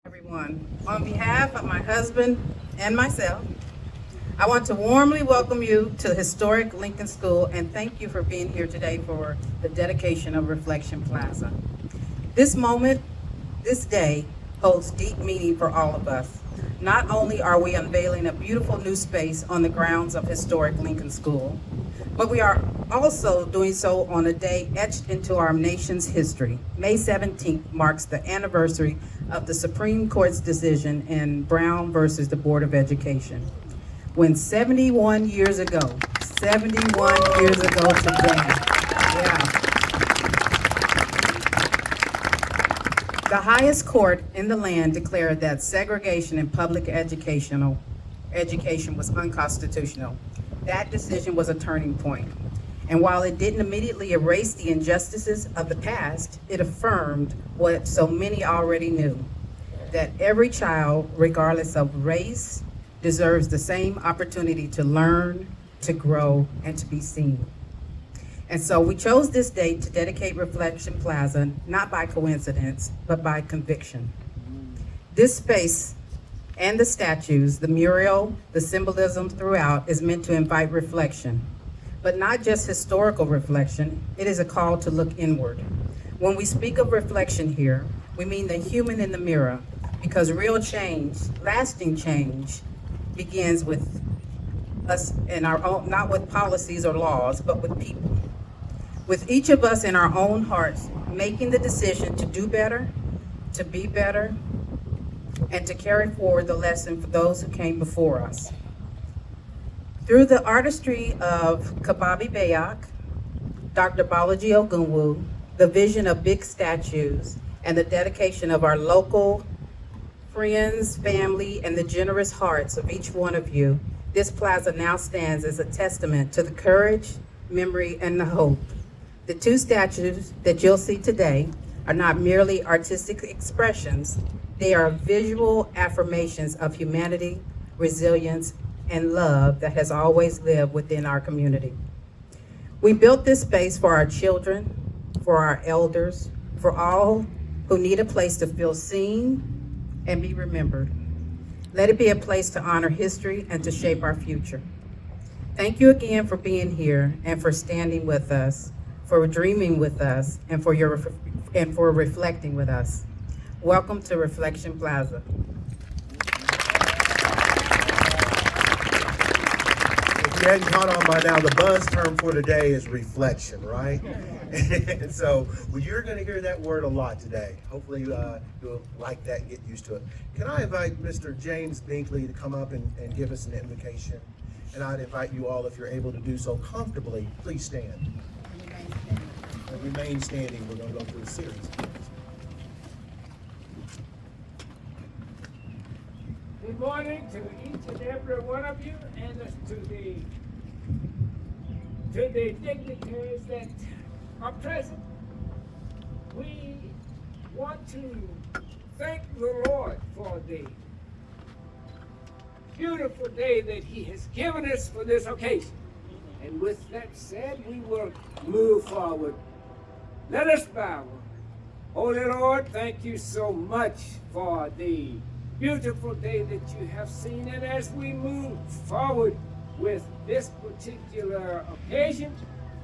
Everyone, on behalf of my husband and myself, I want to warmly welcome you to the historic Lincoln School and thank you for being here today for the dedication of Reflection Plaza. This moment, this day, holds deep meaning for all of us. Not only are we unveiling a beautiful new space on the grounds of historic Lincoln School, but we are also doing so on a day etched into our nation's history. May 17th marks the anniversary of the Supreme Court's decision in Brown versus the Board of Education. When 71 years ago, 71 years ago today, yeah, the highest court in the land declared that segregation in public education was unconstitutional. That decision was a turning point. And while it didn't immediately erase the injustices of the past, it affirmed what so many already knew, that every child, regardless of race, deserves the same opportunity to learn, to grow, and to be seen. And so we chose this day to dedicate Reflection Plaza, not by coincidence, but by conviction. This space and the statues, the mural, the symbolism throughout is meant to invite reflection, but not just historical reflection. It is a call to look inward. When we speak of reflection here, we mean the human in the mirror, because real change, lasting change, begins with us in our own, not with policies or laws, but with people. With each of us in our own hearts, making the decision to do better, to be better, and to carry forward the lesson for those who came before us. Through the artistry of Kababi Bayak, Dr. Balaji Ogunwu, the vision of big statues, and the dedication of our local friends, family, and the generous hearts of each one of you, this plaza now stands as a testament to the courage, memory, and the hope. The two statues that you'll see today are not merely artistic expressions, they are visual affirmations of humanity, resilience, and love that has always lived within our community. We built this space for our children, for our elders, for all who need a place to feel seen and be remembered. Let it be a place to honor history and to shape our future. Thank you again for being here and for standing with us, for dreaming with us, and for reflecting with us. Welcome to Reflection Plaza. If you hadn't caught on by now, the buzz term for today is reflection, right? And so well, you're going to hear that word a lot today. Hopefully you'll like that and get used to it. Can I invite Mr. James Binkley to come up and give us an invocation? And I'd invite you all, if you're able to do so comfortably, please stand. And remain standing. We're going to go through a series of things. Good morning to each and every one of you, and to the dignitaries that are present. We want to thank the Lord for the beautiful day that He has given us for this occasion. And with that said, we will move forward. Let us bow. Holy Lord, thank you so much for the beautiful day that you have seen. And as we move forward with this particular occasion,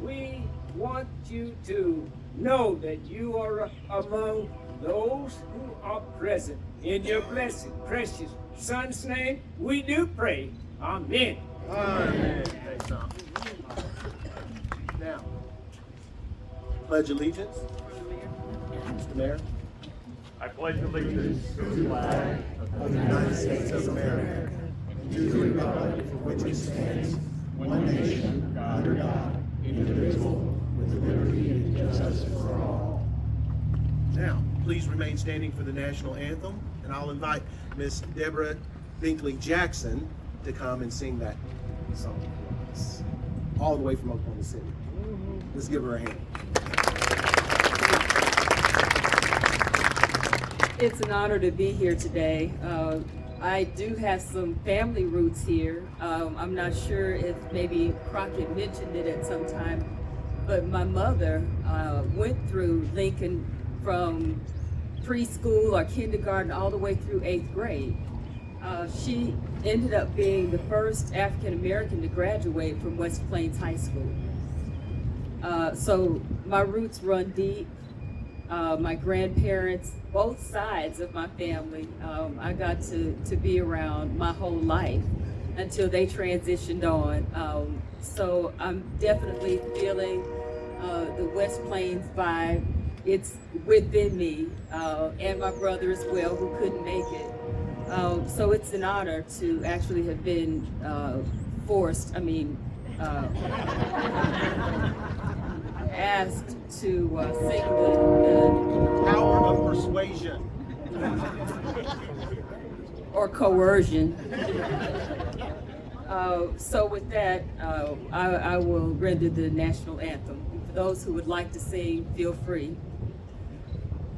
we want you to know that you are among those who are present. In your blessed, precious Son's name, we do pray. Amen. Amen. Thanks, Tom. Now, pledge allegiance. Mr. Mayor. I pledge allegiance to the flag Of the United States of America, and to the republic for which it stands, one nation, under God, indivisible, with liberty and justice for all. Now, please remain standing for the national anthem, and I'll invite Miss Deborah Binkley Jackson to come and sing that song for us, all the way from Oklahoma City. Let's give her a hand. It's an honor to be here today. I do have some family roots here. I'm not sure if maybe Crockett mentioned it at some time, but my mother went through Lincoln from preschool or kindergarten all the way through 8th grade. She ended up being the first African American to graduate from West Plains High School. So my roots run deep. My grandparents, both sides of my family, I got to be around my whole life until they transitioned on. So I'm definitely feeling the West Plains vibe. It's within me, and my brother as well, who couldn't make it. So it's an honor to actually have been asked to sing the Power of persuasion. or coercion. So with that, I will render the national anthem. For those who would like to sing, feel free.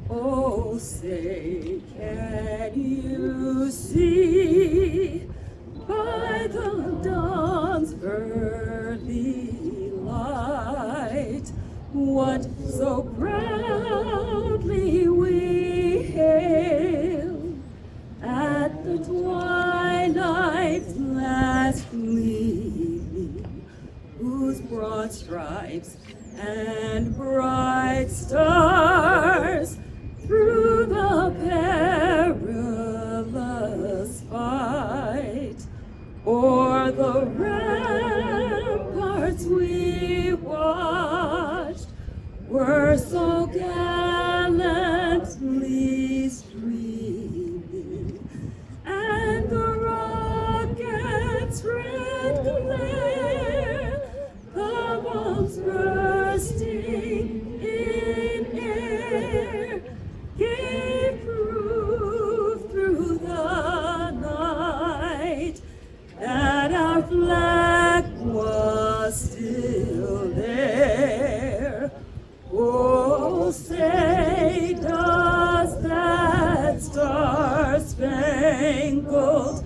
Oh, say, can you see by the dawn's early light what so proudly we hailed at the twilight's last gleaming, whose broad stripes and bright stars through the perilous fight o'er the ramparts we watched were so gallantly streaming, and the rocket's red glare, the bombs bursting in air, gave proof through the night that our flag was still there. Oh, say, does that star-spangled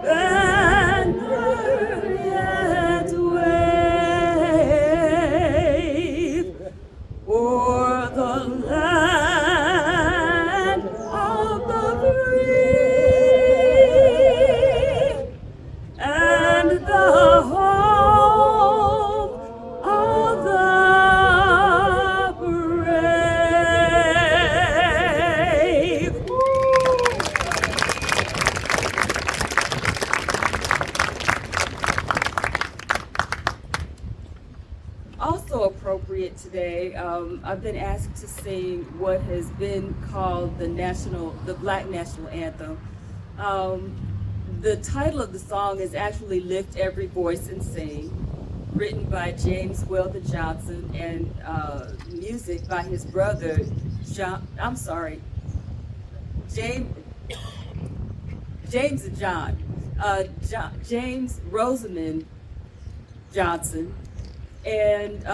banner yet wave o'er the land of the free and the home of the brave? Also appropriate today, I've been asked to sing what has been called the Black National Anthem. The title of the song is actually "Lift Every Voice and Sing," written by James Weldon Johnson and music by his brother, James Rosamond Johnson, and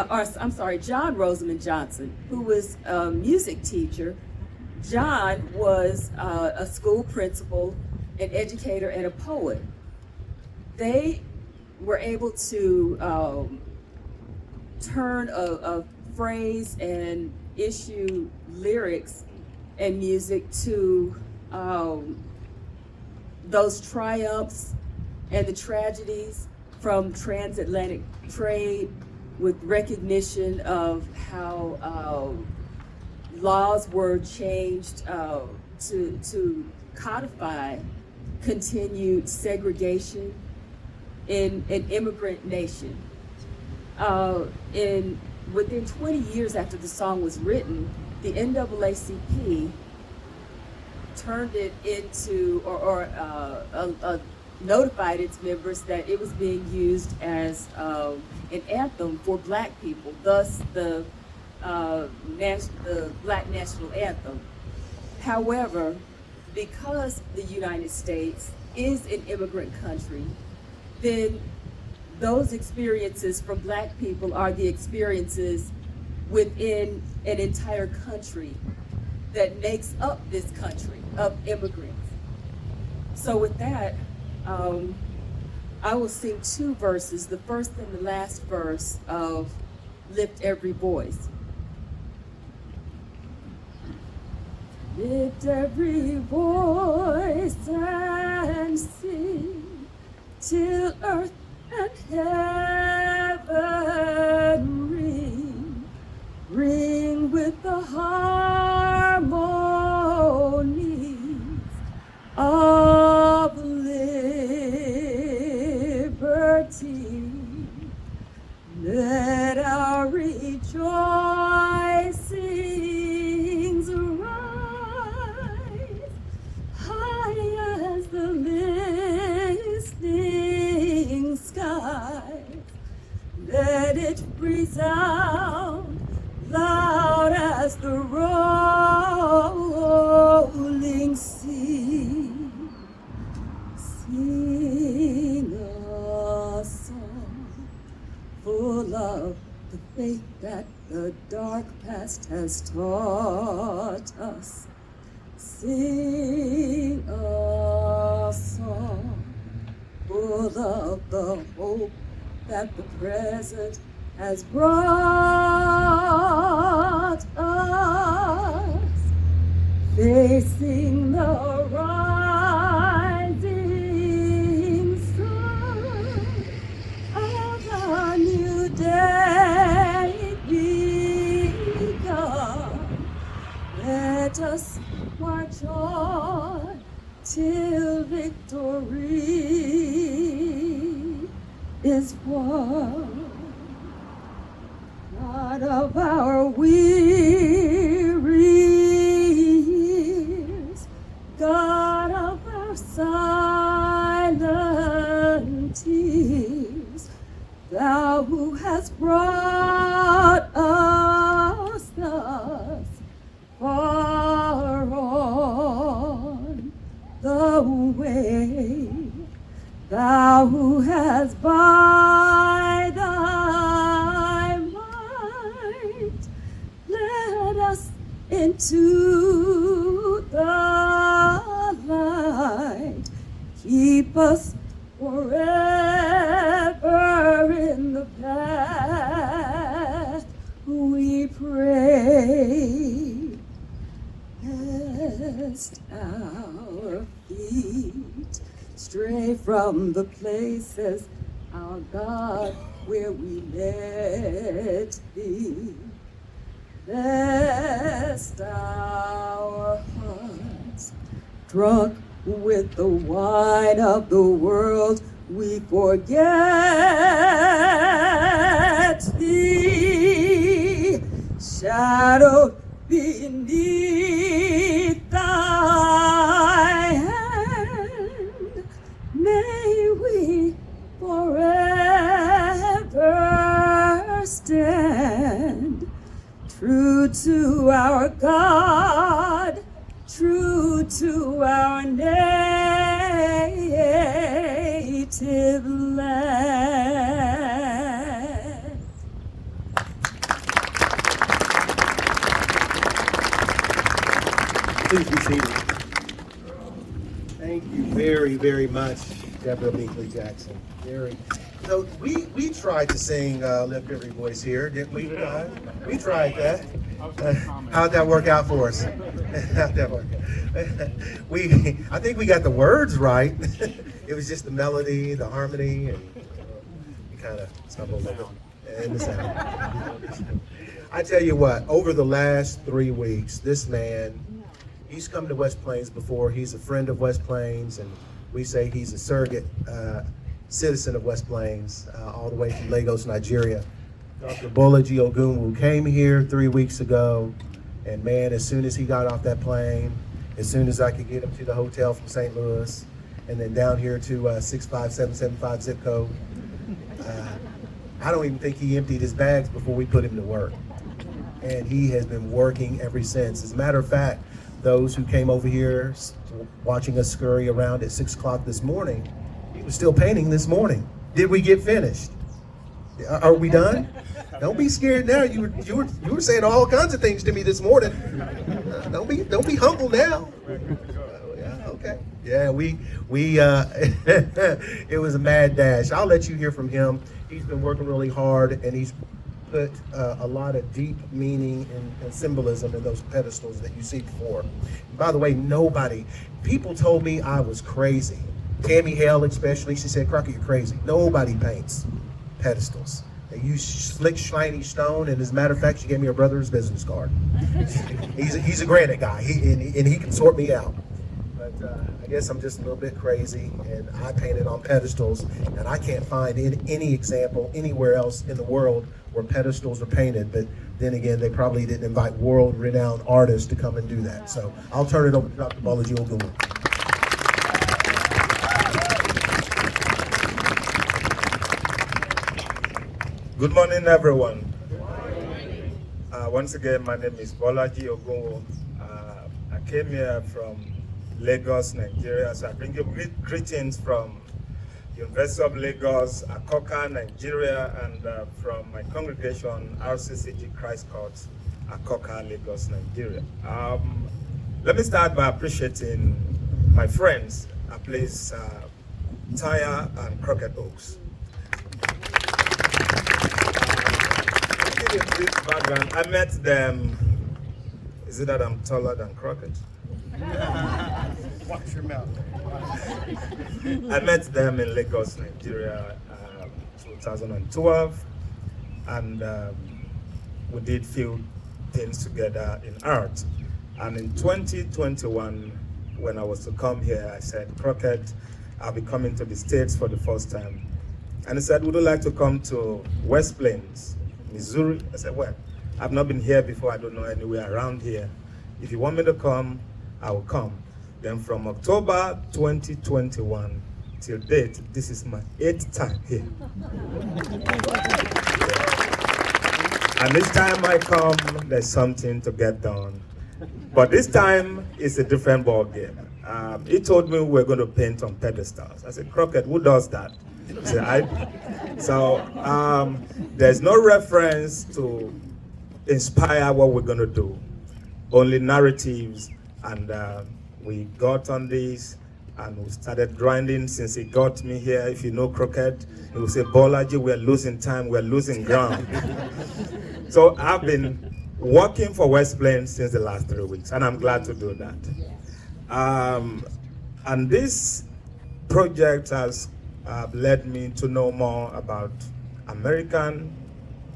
John Rosamond Johnson, who was a music teacher. John was a school principal, an educator, and a poet. They were able to turn a phrase and issue lyrics and music to those triumphs and the tragedies from transatlantic trade, with recognition of how laws were changed to codify continued segregation in an immigrant nation. Within 20 years after the song was written, the NAACP turned it into, notified its members that it was being used as an anthem for Black people, thus the Black National Anthem. However, because the United States is an immigrant country, then those experiences from Black people are the experiences within an entire country that makes up this country of immigrants. So with that, I will sing two verses, the first and the last verse of Lift Every Voice. Lift every voice and sing till earth and heaven ring, ring with the harmonies of liberty. Let our rejoicings rise high as the listening skies. Let it resound loud as the rolling sea. Sing a song full of the faith that the dark past has taught us. Sing a song full of the hope that the present has brought us. Facing the rising sun of a new day begun. Let us march on till victory is won. God of our weary years, God of our silent tears, Thou who hast brought us thus far on the way, Thou who hast by thy might led us into the light. Keep us forever in the path, we pray. Lest our feet stray from the places, our God, where we met Thee. Lest our hearts, drunk with the wine of the world, we forget Thee. Shadowed beneath Thy hand, may we forever stand, true to our God, true to our native land. Please be seated. Thank you very, very much, Deborah Binkley Jackson. So we tried to sing Lift Every Voice here, didn't we? We tried that. How'd that work out for us? How'd that work out? I think we got the words right. It was just the melody, the harmony, and we kind of stumbled a little bit in the sound. I tell you what, over the last 3 weeks, this man, he's come to West Plains before. He's a friend of West Plains, and we say he's a surrogate citizen of West Plains, all the way from Lagos, Nigeria. Dr. Bolaji Ogunwu came here 3 weeks ago, and man, as soon as he got off that plane, as soon as I could get him to the hotel from St. Louis, and then down here to 65775 zip code, I don't even think he emptied his bags before we put him to work. And he has been working ever since. As a matter of fact, those who came over here watching us scurry around at 6 o'clock this morning, he was still painting this morning. Did we get finished? Are we done? Don't be scared now. You were saying all kinds of things to me this morning. Don't be humble now. Yeah, okay. Yeah, we it was a mad dash. I'll let you hear from him. He's been working really hard, and he's put a lot of deep meaning and symbolism in those pedestals that you see before. By the way, people told me I was crazy. Tammy Hale especially, she said, Crockett, you're crazy. Nobody paints pedestals. They use slick, shiny stone, and as a matter of fact, she gave me her brother's business card. He's a granite guy, and he can sort me out. But I guess I'm just a little bit crazy, and I painted on pedestals, and I can't find any example anywhere else in the world where pedestals are painted. But then again, they probably didn't invite world-renowned artists to come and do that. So I'll turn it over to Dr. Balaji Ogunwu. Good morning, everyone. Once again, my name is Bolaji Ogunwo. I came here from Lagos, Nigeria, so I bring you greetings from University of Lagos, Akoka, Nigeria, and from my congregation, RCCG Christ Court, Akoka, Lagos, Nigeria. Let me start by appreciating my friends at place Tire and Crockett Oaks. To give a brief background, I met them. Is it that I'm taller than Crockett? Watch your mouth. I met them in Lagos, Nigeria, 2012, and we did few things together in art. And in 2021, when I was to come here, I said, Crockett, I'll be coming to the States for the first time. And he said, would you like to come to West Plains, Missouri? I said, well, I've not been here before. I don't know anywhere around here. If you want me to come, I will come. Then from October 2021 till date, this is my 8th time here. And each time I come, there's something to get done. But this time, it's a different ball game. He told me we're going to paint on pedestals. I said, Crockett, who does that? He said, So there's no reference to inspire what we're going to do, only narratives. And we got on this and we started grinding since he got me here. If you know Crockett, he will say, Bolaji, we're losing time, we're losing ground. So I've been working for West Plains since the last 3 weeks, and I'm glad to do that. And this project has led me to know more about American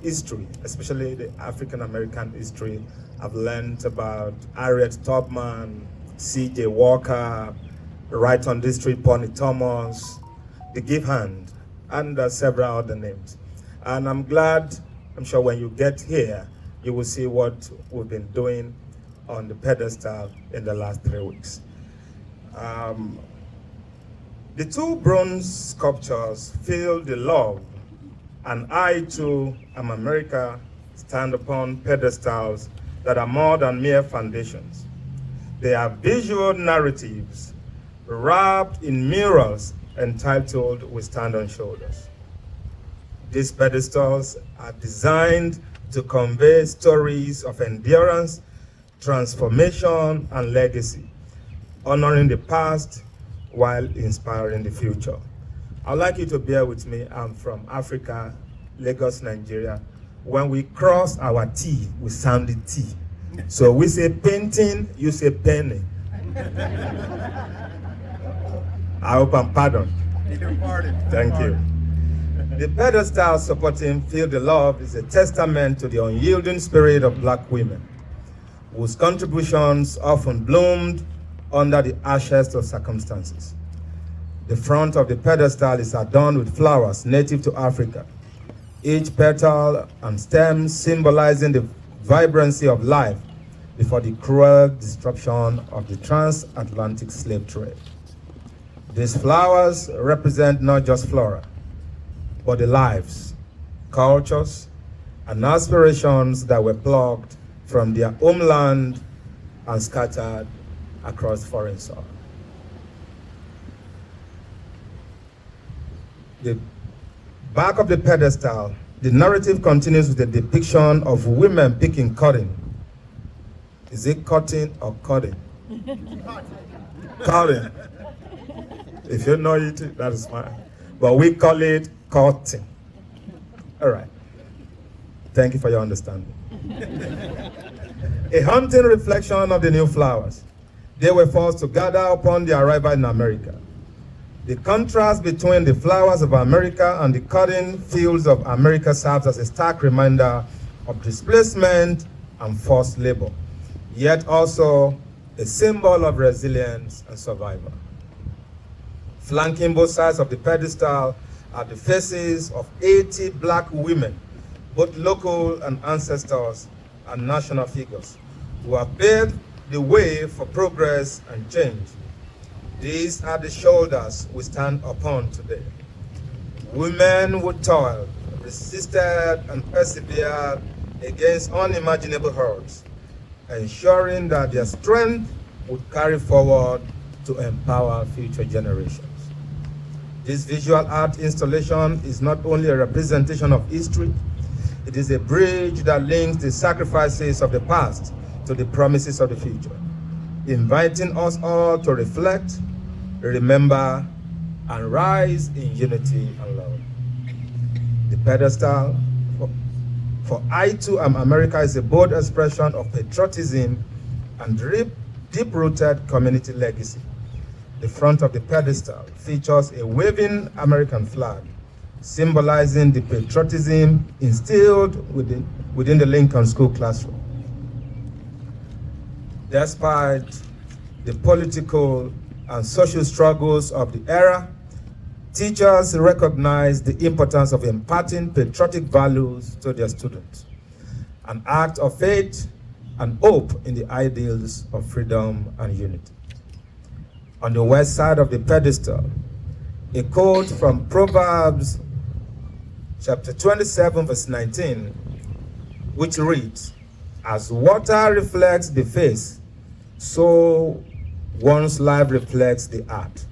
history, especially the African American history. I've learned about Harriet Tubman, C.J. Walker, Right on District, Pony Thomas, the Give Hand, and several other names. And I'm glad, I'm sure when you get here, you will see what we've been doing on the pedestal in the last 3 weeks. The two bronze sculptures feel the love, and I too am America, stand upon pedestals that are more than mere foundations. They are visual narratives wrapped in murals entitled We Stand on Shoulders. These pedestals are designed to convey stories of endurance, transformation, and legacy, honoring the past while inspiring the future. I'd like you to bear with me. I'm from Africa, Lagos, Nigeria. When we cross our T, we sounded T. So we say painting, you say penny. I hope I'm pardoned. Thank you. The pedestal supporting Feel the Love is a testament to the unyielding spirit of Black women, whose contributions often bloomed under the harshest of circumstances. The front of the pedestal is adorned with flowers native to Africa, each petal and stem symbolizing the vibrancy of life before the cruel disruption of the transatlantic slave trade. These flowers represent not just flora, but the lives, cultures, and aspirations that were plucked from their homeland and scattered across foreign soil. The back of the pedestal, the narrative continues with a depiction of women picking cotton. Is it cotton or cotton? Cotton. If you know it, that is fine. But we call it cotton. All right. Thank you for your understanding. A haunting reflection of the new flowers. They were forced to gather upon their arrival in America. The contrast between the flowers of America and the cotton fields of America serves as a stark reminder of displacement and forced labor, yet also a symbol of resilience and survival. Flanking both sides of the pedestal are the faces of 80 black women, both local and ancestors and national figures, who have paved the way for progress and change. These are the shoulders we stand upon today. Women who toiled, resisted, and persevered against unimaginable odds, ensuring that their strength would carry forward to empower future generations. This visual art installation is not only a representation of history, it is a bridge that links the sacrifices of the past to the promises of the future, inviting us all to reflect, remember, and rise in unity and love. The pedestal for I Too Am America is a bold expression of patriotism and deep-rooted community legacy. The front of the pedestal features a waving American flag, symbolizing the patriotism instilled within the Lincoln School classroom. Despite the political and social struggles of the era, teachers recognize the importance of imparting patriotic values to their students, an act of faith and hope in the ideals of freedom and unity. On the west side of the pedestal, a quote from Proverbs chapter 27, verse 19, which reads, "As water reflects the face, so one's life reflects the art."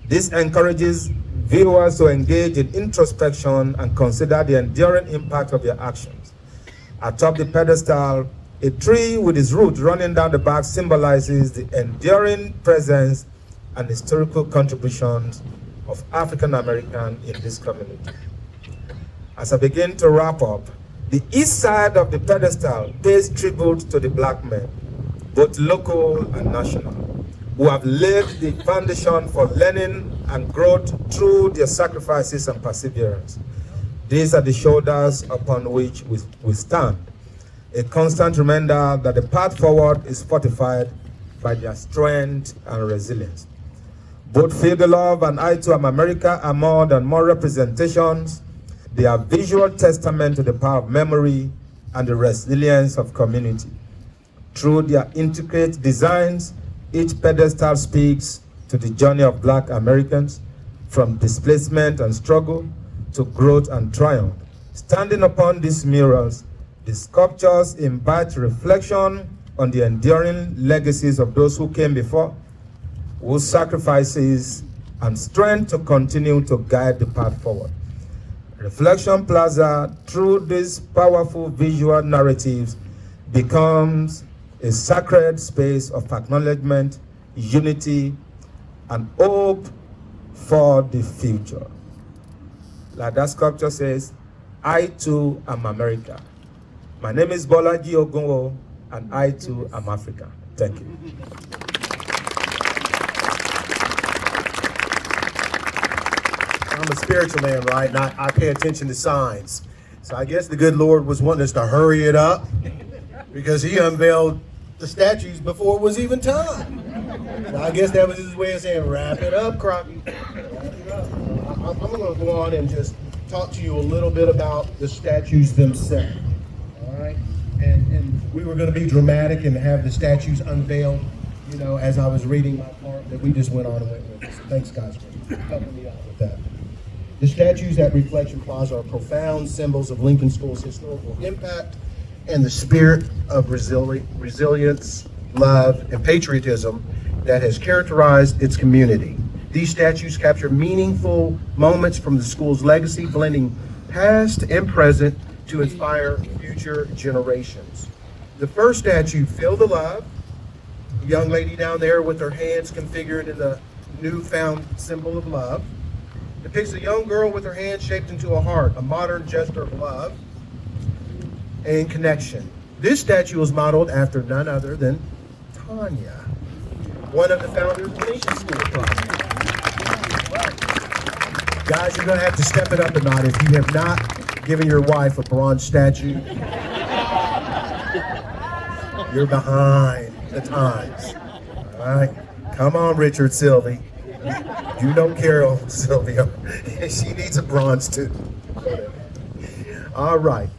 This encourages viewers to engage in introspection and consider the enduring impact of their actions. Atop the pedestal, a tree with its roots running down the back symbolizes the enduring presence and historical contributions of African Americans in this community. As I begin to wrap up, the east side of the pedestal pays tribute to the black men, both local and national, who have laid the foundation for learning and growth through their sacrifices and perseverance. These are the shoulders upon which we stand, a constant reminder that the path forward is fortified by their strength and resilience. Both Feel the Love and I Too Am America are more than more representations. They are visual testament to the power of memory and the resilience of community. Through their intricate designs, each pedestal speaks to the journey of Black Americans, from displacement and struggle to growth and triumph. Standing upon these murals, the sculptures invite reflection on the enduring legacies of those who came before, whose sacrifices and strength to continue to guide the path forward. Reflection Plaza, through these powerful visual narratives, becomes a sacred space of acknowledgement, unity, and hope for the future. Like that sculpture says, I too am America. My name is Bolaji Ogunwo, and I too am Africa. Thank you. I'm a spiritual man, right? And I pay attention to signs. So I guess the good Lord was wanting us to hurry it up because he unveiled the statues before it was even time. So I guess that was his way of saying, wrap it up, Crocky. Wrap it up. I'm going to go on and just talk to you a little bit about the statues themselves. All right? And we were going to be dramatic and have the statues unveiled, you know, as I was reading my part, that we just went on and went with it. So thanks, guys, for helping me out with that. The statues at Reflection Plaza are profound symbols of Lincoln School's historical impact and the spirit of resilience, love, and patriotism that has characterized its community. These statues capture meaningful moments from the school's legacy, blending past and present to inspire future generations. The first statue, Feel the Love, a young lady down there with her hands configured in the newfound symbol of love, depicts a young girl with her hand shaped into a heart, a modern gesture of love. and connection. This statue was modeled after none other than Tanya, one of the founders of Lincoln School Project. Guys, you're gonna have to step it up a notch if you have not given your wife a bronze statue. You're behind the times. All right, come on, Richard, Sylvie. You know Carol, Sylvia. She needs a bronze too. All right.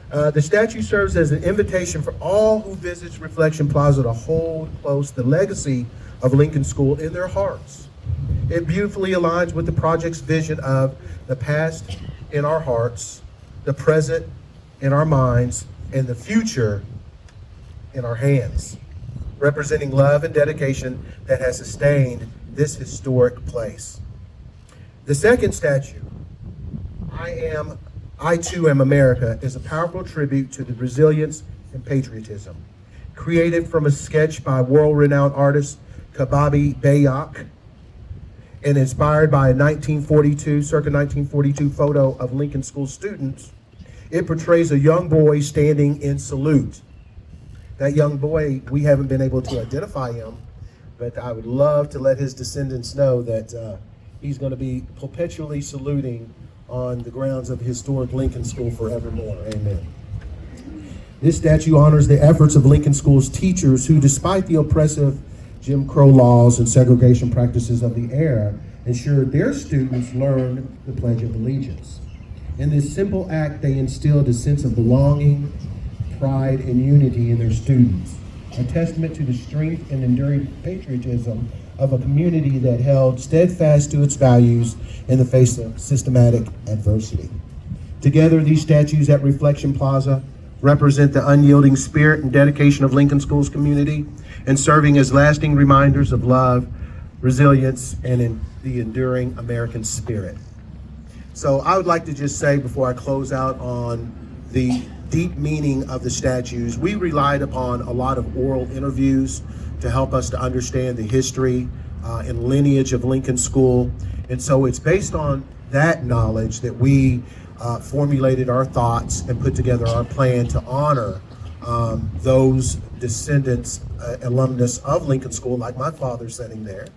The statue serves as an invitation for all who visits Reflection Plaza to hold close the legacy of Lincoln School in their hearts. It beautifully aligns with the project's vision of the past in our hearts, the present in our minds, and the future in our hands, representing love and dedication that has sustained this historic place. The second statue, I Too Am America, is a powerful tribute to the resilience and patriotism. Created from a sketch by world-renowned artist Kababi Bayak and inspired by a circa 1942 photo of Lincoln School students, it portrays a young boy standing in salute. That young boy, we haven't been able to identify him, but I would love to let his descendants know that he's going to be perpetually saluting on the grounds of historic Lincoln School forevermore. Amen. This statue honors the efforts of Lincoln School's teachers who, despite the oppressive Jim Crow laws and segregation practices of the era, ensured their students learned the Pledge of Allegiance. In this simple act, they instilled a sense of belonging, pride, and unity in their students, a testament to the strength and enduring patriotism of a community that held steadfast to its values in the face of systematic adversity. Together, these statues at Reflection Plaza represent the unyielding spirit and dedication of Lincoln School's community and serving as lasting reminders of love, resilience, and in the enduring American spirit. So I would like to just say before I close out on the deep meaning of the statues, we relied upon a lot of oral interviews to help us to understand the history and lineage of Lincoln School. And so it's based on that knowledge that we formulated our thoughts and put together our plan to honor those descendants, alumnus of Lincoln School, like my father sitting there,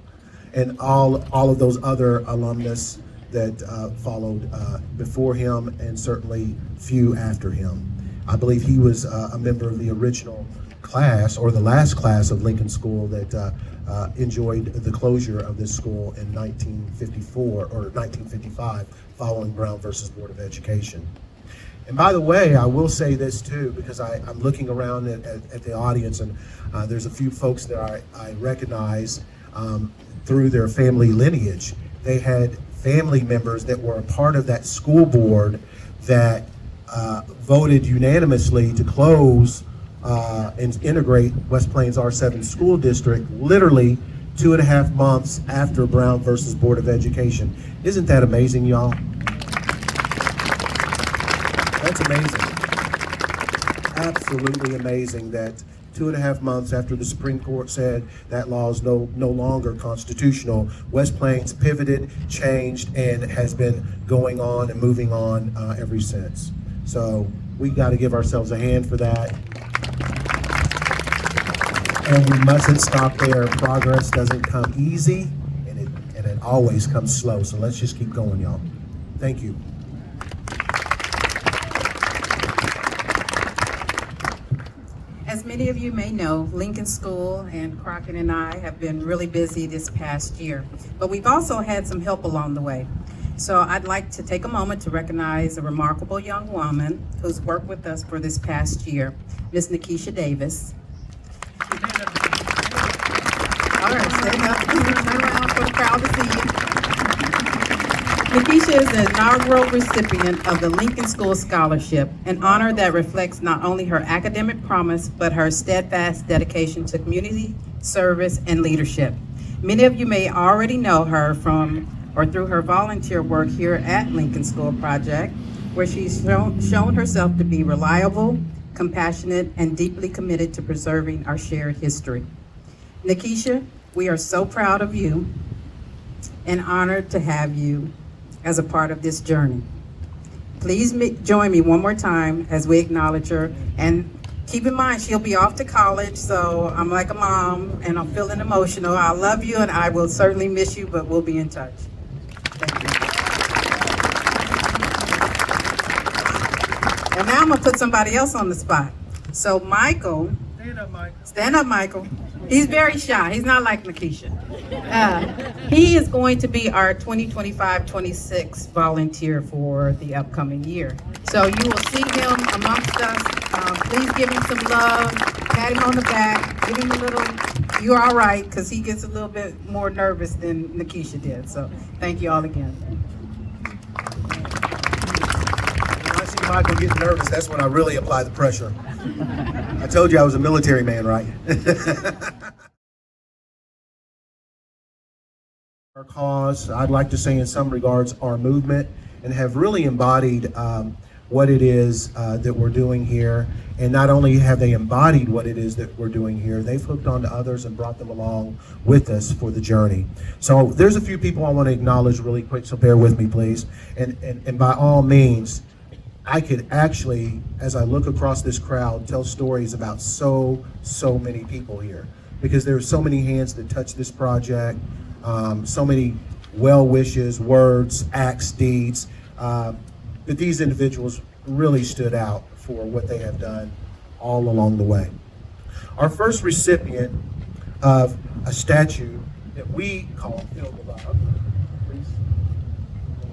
and all of those other alumnus that followed before him, and certainly few after him. I believe he was a member of the original class, or the last class of Lincoln School that enjoyed the closure of this school in 1954 or 1955, following Brown versus Board of Education. And by the way, I will say this too, because I'm looking around at the audience, and there's a few folks that I recognize through their family lineage. They had family members that were a part of that school board that voted unanimously to close and integrate West Plains R7 School District literally 2.5 months after Brown versus Board of Education. Isn't that amazing, y'all? That's amazing. Absolutely amazing that 2.5 months after the Supreme Court said that law is no longer constitutional, West Plains pivoted, changed, and has been going on and moving on ever since. So we got to give ourselves a hand for that. And we mustn't stop there. Progress doesn't come easy, and it always comes slow. So let's just keep going, y'all. Thank you. As many of you may know, Lincoln School and Crockett and I have been really busy this past year, but we've also had some help along the way. So I'd like to take a moment to recognize a remarkable young woman who's worked with us for this past year, Ms. Nikisha Davis. All right, stand up, turn around for the crowd to see you. Nikisha is the inaugural recipient of the Lincoln School Scholarship, an honor that reflects not only her academic promise, but her steadfast dedication to community service and leadership. Many of you may already know her from or through her volunteer work here at Lincoln School Project, where she's shown herself to be reliable, compassionate, and deeply committed to preserving our shared history. Nikisha, we are so proud of you and honored to have you as a part of this journey. please join me one more time as we acknowledge her. And keep in mind, she'll be off to college, so I'm like a mom, and I'm feeling emotional. I love you, and I will certainly miss you, but we'll be in touch. Thank you. And now I'm gonna put somebody else on the spot. So Michael, Stand up, Mike. stand up, Michael. He's very shy. He's not like Nikisha. He is going to be our 2025-26 volunteer for the upcoming year. So you will see him amongst us. Please give him some love, pat him on the back, give him a little, you're all right, because he gets a little bit more nervous than Nikisha did. So thank you all again. When I see Michael getting nervous, that's when I really apply the pressure. I told you I was a military man, right? Our cause, I'd like to say in some regards, our movement, and have really embodied what it is that we're doing here. And not only have they embodied what it is that we're doing here, they've hooked on to others and brought them along with us for the journey. So there's a few people I want to acknowledge really quick, so bear with me, please. And by all means, I could actually, as I look across this crowd, tell stories about so many people here, because there are so many hands that touch this project, so many well wishes, words, acts, deeds, but these individuals really stood out for what they have done all along the way. Our first recipient of a statue that we call Field of Love, please,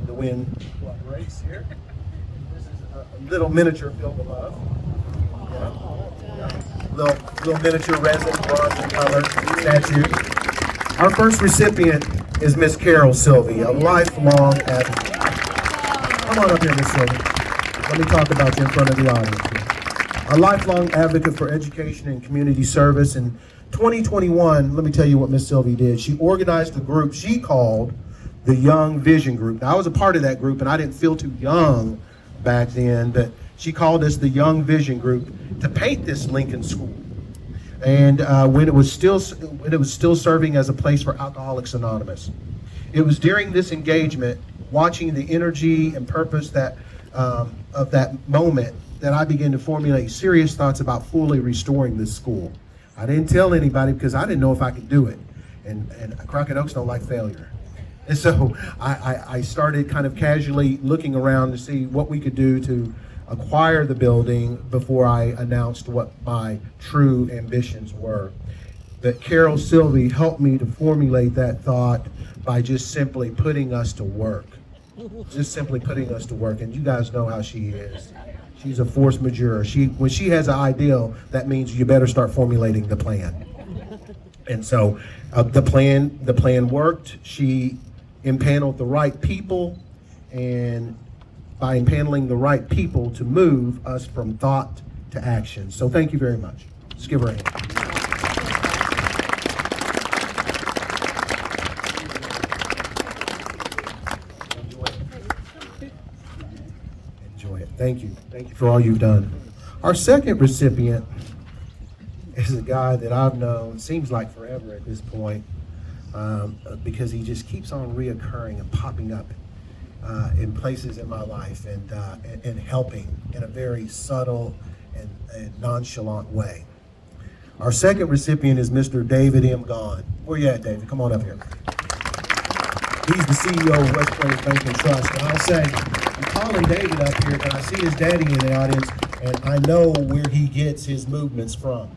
the wind cooperates here. A little miniature Field of Love. Yeah. Little miniature resin, bronze and color statue. Our first recipient is Miss Carol Sylvie, a lifelong advocate. Come on up here, Miss Sylvie. Let me talk about you in front of the audience here. A lifelong advocate for education and community service. In 2021, let me tell you what Miss Sylvie did. She organized a group she called the Young Vision Group. Now, I was a part of that group, and I didn't feel too young back then, but she called us the Young Vision Group to paint this Lincoln School. And when it was still serving as a place for Alcoholics Anonymous. It was during this engagement, watching the energy and purpose that of that moment, that I began to formulate serious thoughts about fully restoring this school. I didn't tell anybody because I didn't know if I could do it, and Crockett Oaks don't like failure. And so I started kind of casually looking around to see what we could do to acquire the building before I announced what my true ambitions were. But Carol Sylvie helped me to formulate that thought by just simply putting us to work. Just simply putting us to work. And you guys know how she is. She's a force majeure. When she has an ideal, that means you better start formulating the plan. And so the plan worked. She impaneled the right people, and by impaneling the right people to move us from thought to action. So thank you very much. Let's give her a hand. Enjoy it. Thank you. Thank you for all you've done. Our second recipient is a guy that I've known, seems like forever at this point, because he just keeps on reoccurring and popping up in places in my life and helping in a very subtle and nonchalant way. Our second recipient is Mr. David M. Gahn. Where you at, David? Come on up here. He's the CEO of West Plains Bank and Trust. And I'll say, I'm calling David up here, and I see his daddy in the audience, and I know where he gets his movements from,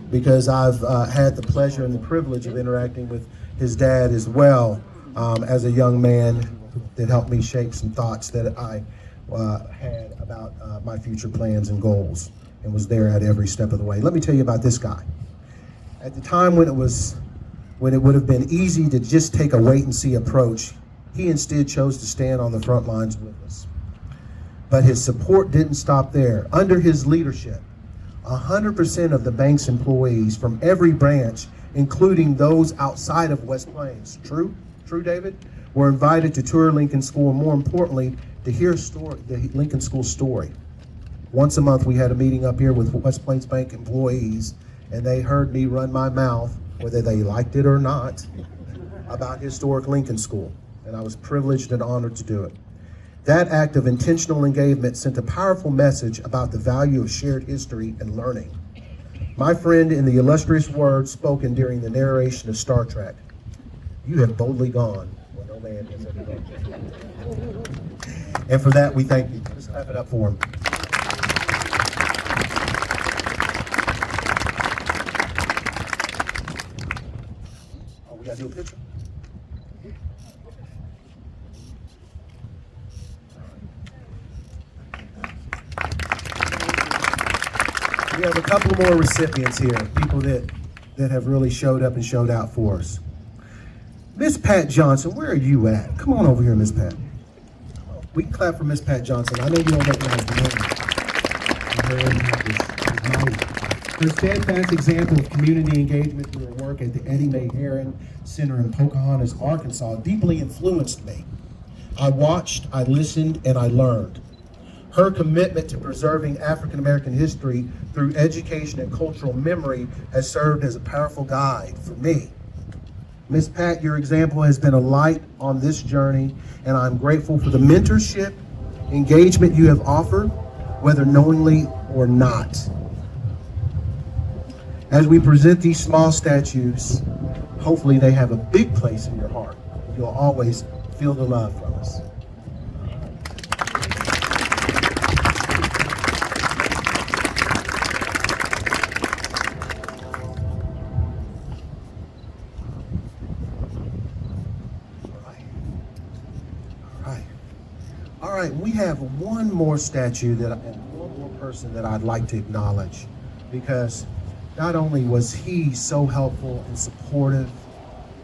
because I've had the pleasure and the privilege of interacting with his dad as well as a young man that helped me shape some thoughts that I had about my future plans and goals, and was there at every step of the way. Let me tell you about this guy. At the time when it would have been easy to just take a wait and see approach, he instead chose to stand on the front lines with us. But his support didn't stop there. Under his leadership, 100% of the bank's employees from every branch, including those outside of West Plains, true, David, were invited to tour Lincoln School, and more importantly, to hear the Lincoln School story. Once a month, we had a meeting up here with West Plains Bank employees, and they heard me run my mouth, whether they liked it or not, about historic Lincoln School. And I was privileged and honored to do it. That act of intentional engagement sent a powerful message about the value of shared history and learning. My friend, in the illustrious words spoken during the narration of Star Trek, "You have boldly gone where no man has ever gone." And for that, we thank you. Let's clap it up for him. Oh, we gotta do a picture? We have a couple more recipients here, people that have really showed up and showed out for us. Miss Pat Johnson, where are you at? Come on over here, Miss Pat. We can clap for Miss Pat Johnson. I know you don't recognize the name. Her steadfast example of community engagement through her work at the Eddie Mae Heron Center in Pocahontas, Arkansas, deeply influenced me. I watched, I listened, and I learned. Her commitment to preserving African American history through education and cultural memory has served as a powerful guide for me. Ms. Pat, your example has been a light on this journey, and I'm grateful for the mentorship, engagement you have offered, whether knowingly or not. As we present these small statues, hopefully they have a big place in your heart. You'll always feel the love from us. All right, we have one more statue and one more person that I'd like to acknowledge, because not only was he so helpful and supportive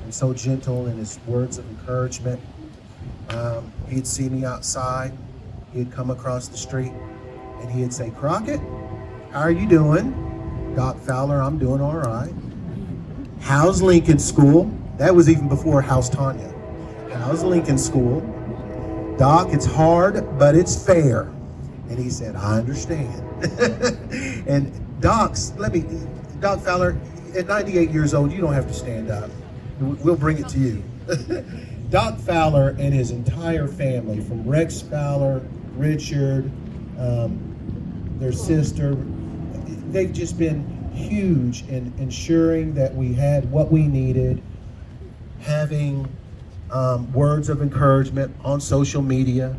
and so gentle in his words of encouragement, he'd see me outside, he'd come across the street, and he'd say, "Crockett, how are you doing?" "Doc Fowler, I'm doing all right." "How's Lincoln School?" That was even before How's Tanya. "How's Lincoln School?" "Doc, it's hard, but it's fair." And he said, "I understand." And Doc Fowler, at 98 years old, you don't have to stand up. We'll bring it to you. Doc Fowler and his entire family, from Rex Fowler, Richard, their sister, they've just been huge in ensuring that we had what we needed, having words of encouragement on social media,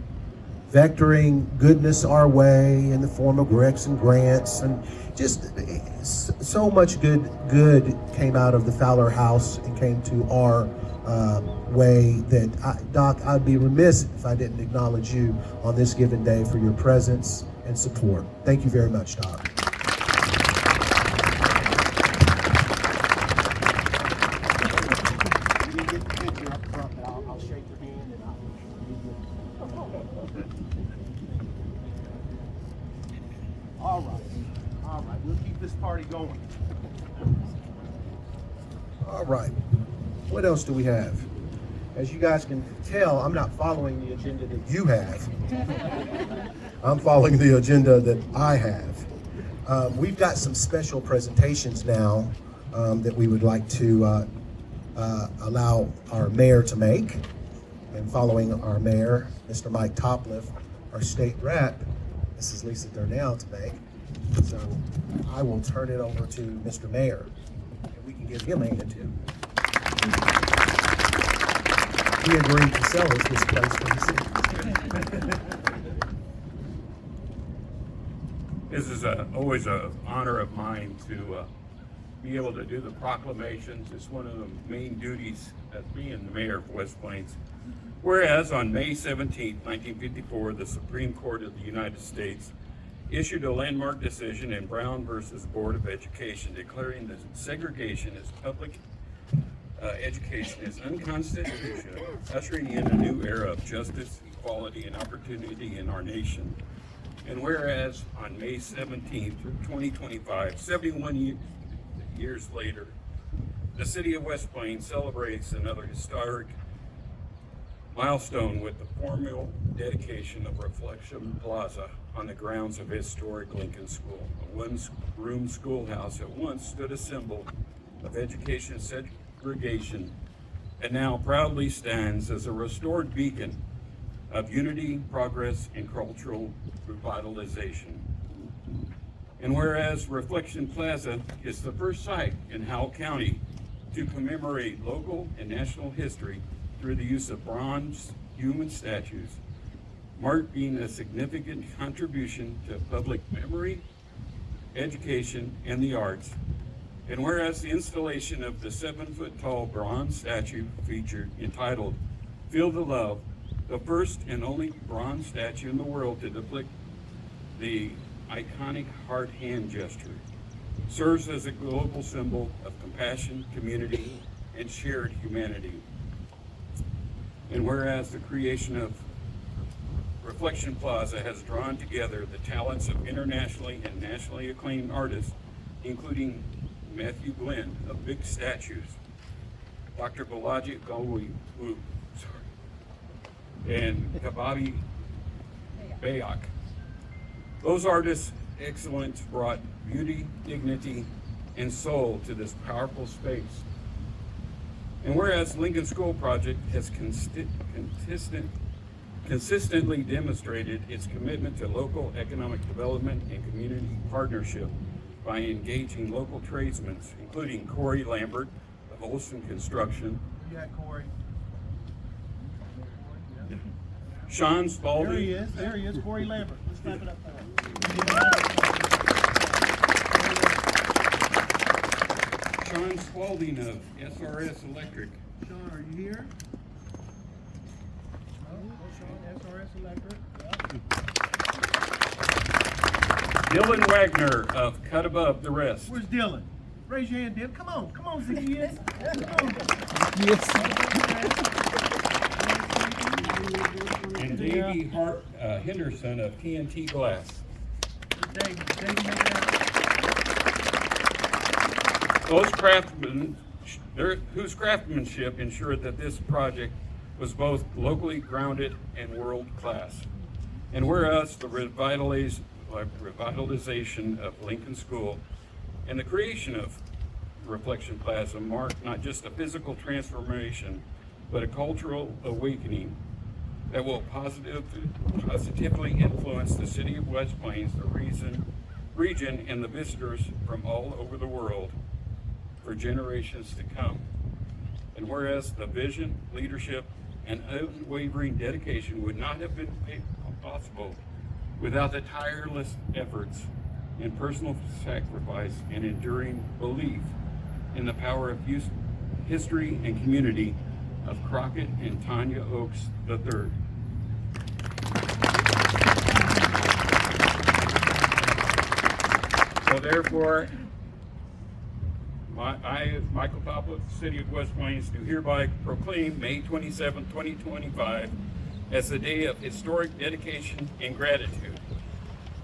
vectoring goodness our way in the form of Rex and grants, and just so much good came out of the Fowler house and came to our way that, Doc, I'd be remiss if I didn't acknowledge you on this given day for your presence and support. Thank you very much, Doc. All right, we'll keep this party going. All right, what else do we have? As you guys can tell, I'm not following the agenda that you have. I'm following the agenda that I have. We've got some special presentations now that we would like to allow our mayor to make. And following our mayor, Mr. Mike Topliff, our state rep, Mrs. Lisa Darnell, to make. So I will turn it over to Mr. Mayor, and we can give him a hand too. He agreed to sell us this place for the city. This is always an honor of mine to be able to do the proclamations. It's one of the main duties as being the mayor of West Plains. Whereas on May 17, 1954, the Supreme Court of the United States issued a landmark decision in Brown versus Board of Education declaring that segregation as public education is unconstitutional, ushering in a new era of justice, equality, and opportunity in our nation. And whereas on May 17th, 2025, 71 years later, the city of West Plains celebrates another historic milestone with the formal dedication of Reflection Plaza on the grounds of historic Lincoln School, a one-room schoolhouse that once stood a symbol of education segregation and now proudly stands as a restored beacon of unity, progress, and cultural revitalization. And whereas Reflection Plaza is the first site in Howell County to commemorate local and national history through the use of bronze human statues, marking a significant contribution to public memory, education, and the arts. And whereas the installation of the 7-foot-tall bronze statue featured entitled Feel the Love, the first and only bronze statue in the world to depict the iconic heart hand gesture, serves as a global symbol of compassion, community, and shared humanity. And whereas the creation of Reflection Plaza has drawn together the talents of internationally and nationally acclaimed artists, including Matthew Glenn of Big Statues, Dr. Balaji Gawi, and Kababi Bayak. Those artists' excellence brought beauty, dignity, and soul to this powerful space. And whereas Lincoln School Project has consistently demonstrated its commitment to local economic development and community partnership by engaging local tradesmen, including Corey Lambert of Olson Construction, Yeah, Corey. Sean Spalding. There he is, Corey Lambert. Let's clap it up for him. Sean Spalding of SRS Electric, Sean, are you here? Sean, SRS Electric. Dylan Wagner of Cut Above the Rest, Where's Dylan? Raise your hand, Dylan. Come on, Zacchaeus. and Davey Henderson of TNT Glass. Dave, make that. Those craftsmen, whose craftsmanship ensured that this project was both locally grounded and world-class. And whereas the revitalization of Lincoln School and the creation of Reflection Plaza marked not just a physical transformation, but a cultural awakening that will positively influence the city of West Plains, the region, and the visitors from all over the world for generations to come. And whereas the vision, leadership, and unwavering dedication would not have been possible without the tireless efforts and personal sacrifice and enduring belief in the power of history and community of Crockett and Tanya Oakes III. So therefore, I, Michael Papa, City of West Plains, do hereby proclaim May 27, 2025 as the day of historic dedication and gratitude.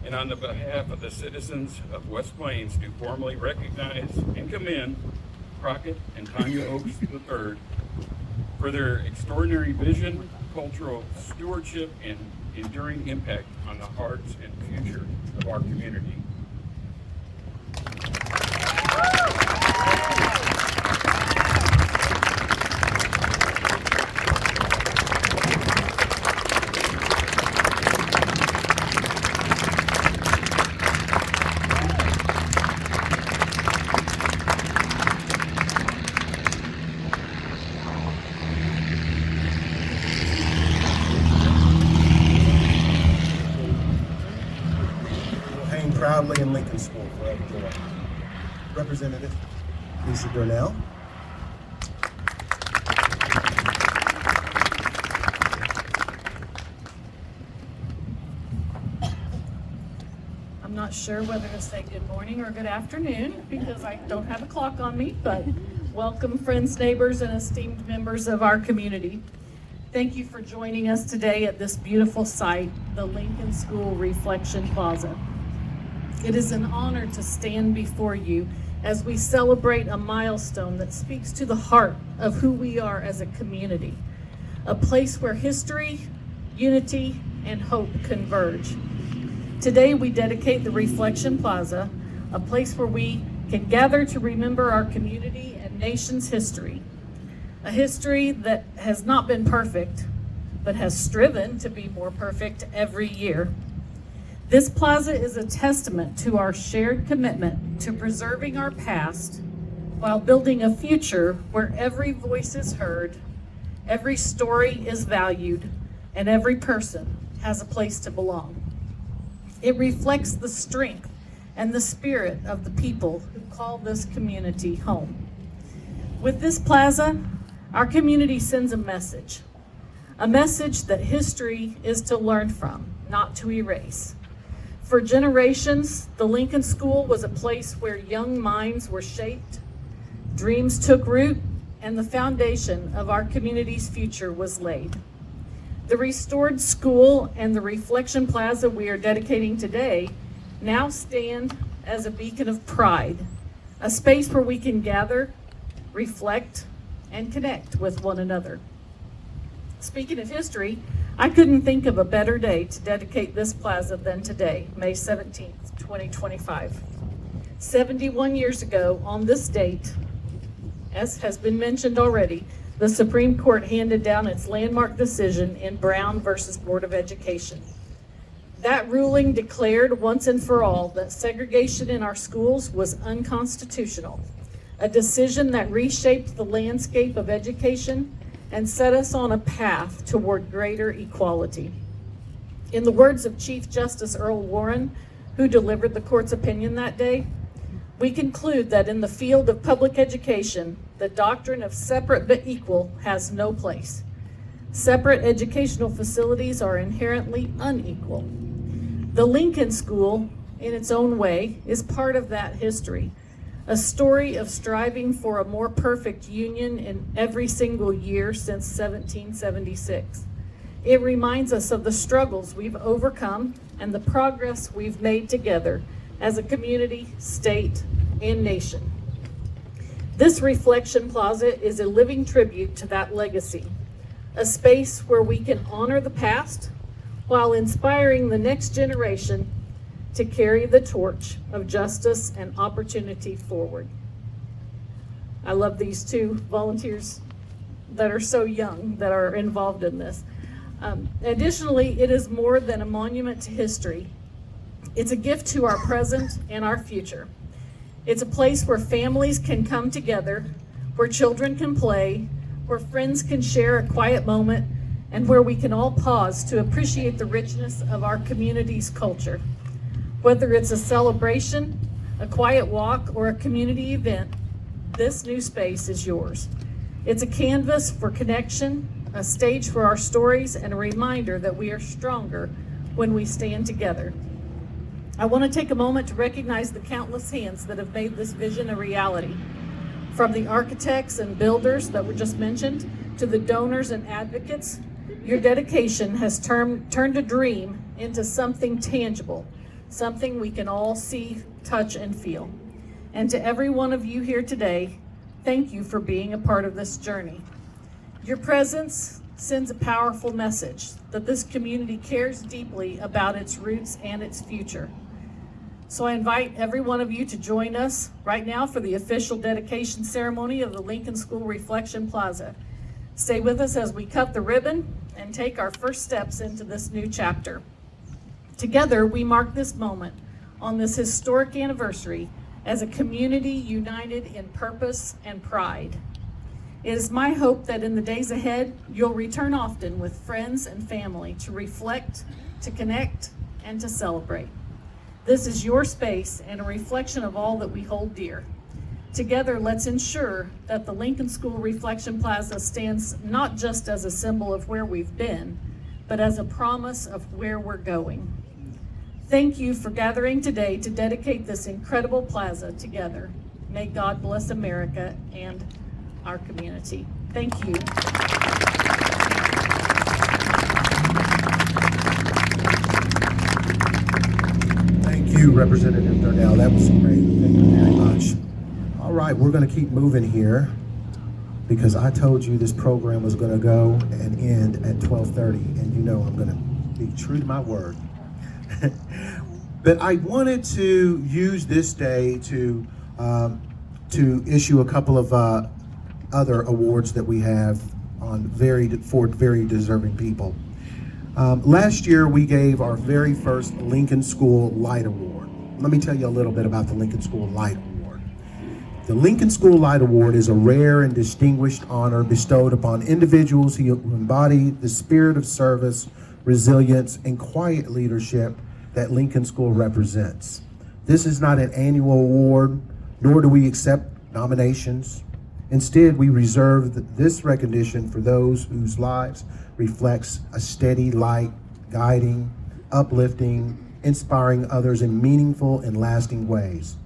And on the behalf of the citizens of West Plains, do formally recognize and commend Crockett and Tanya Oakes III for their extraordinary vision, cultural stewardship, and enduring impact on the hearts and future of our community. Hang proudly in Lincoln School forevermore. Representative Lisa Burnell. I'm not sure whether to say good morning or good afternoon because I don't have a clock on me, but welcome friends, neighbors, and esteemed members of our community. Thank you for joining us today at this beautiful site, the Lincoln School Reflection Plaza. It is an honor to stand before you as we celebrate a milestone that speaks to the heart of who we are as a community, a place where history, unity, and hope converge. Today we dedicate the Reflection Plaza, a place where we can gather to remember our community and nation's history, a history that has not been perfect, but has striven to be more perfect every year. This plaza is a testament to our shared commitment to preserving our past while building a future where every voice is heard, every story is valued, and every person has a place to belong. It reflects the strength and the spirit of the people who call this community home. With this plaza, our community sends a message that history is to learn from, not to erase. For generations, the Lincoln School was a place where young minds were shaped, dreams took root, and the foundation of our community's future was laid. The restored school and the Reflection Plaza we are dedicating today now stand as a beacon of pride, a space where we can gather, reflect, and connect with one another. Speaking of history, I couldn't think of a better day to dedicate this plaza than today, May 17th, 2025. 71 years ago on this date, as has been mentioned already, the Supreme Court handed down its landmark decision in Brown versus Board of Education. That ruling declared once and for all that segregation in our schools was unconstitutional, a decision that reshaped the landscape of education and set us on a path toward greater equality. In the words of Chief Justice Earl Warren, who delivered the court's opinion that day, we conclude that in the field of public education, the doctrine of separate but equal has no place. Separate educational facilities are inherently unequal. The Lincoln School, in its own way, is part of that history, a story of striving for a more perfect union in every single year since 1776. It reminds us of the struggles we've overcome and the progress we've made together as a community, state, and nation. This Reflection Plaza is a living tribute to that legacy, a space where we can honor the past while inspiring the next generation to carry the torch of justice and opportunity forward. I love these two volunteers that are so young that are involved in this. Additionally, it is more than a monument to history. It's a gift to our present and our future. It's a place where families can come together, where children can play, where friends can share a quiet moment, and where we can all pause to appreciate the richness of our community's culture. Whether it's a celebration, a quiet walk, or a community event, this new space is yours. It's a canvas for connection, a stage for our stories, and a reminder that we are stronger when we stand together. I want to take a moment to recognize the countless hands that have made this vision a reality. From the architects and builders that were just mentioned, to the donors and advocates, your dedication has turned a dream into something tangible, something we can all see, touch, and feel. And to every one of you here today, thank you for being a part of this journey. Your presence sends a powerful message that this community cares deeply about its roots and its future. So I invite every one of you to join us right now for the official dedication ceremony of the Lincoln School Reflection Plaza. Stay with us as we cut the ribbon and take our first steps into this new chapter. Together, we mark this moment on this historic anniversary as a community united in purpose and pride. It is my hope that in the days ahead, you'll return often with friends and family to reflect, to connect, and to celebrate. This is your space and a reflection of all that we hold dear. Together, let's ensure that the Lincoln School Reflection Plaza stands not just as a symbol of where we've been, but as a promise of where we're going. Thank you for gathering today to dedicate this incredible plaza together. May God bless America and our community. Thank you. Thank you, Representative Darnell. That was great. Thank you very much. All right, we're going to keep moving here because I told you this program was going to go and end at 12:30, and you know I'm going to be true to my word. But I wanted to use this day to issue a couple of other awards that we have for very deserving people. Last year, we gave our very first Lincoln School Light Award. Let me tell you a little bit about the Lincoln School Light Award. The Lincoln School Light Award is a rare and distinguished honor bestowed upon individuals who embody the spirit of service, resilience, and quiet leadership that Lincoln School represents. This is not an annual award, nor do we accept nominations. Instead, we reserve this recognition for those whose lives reflects a steady light, guiding, uplifting, inspiring others in meaningful and lasting ways.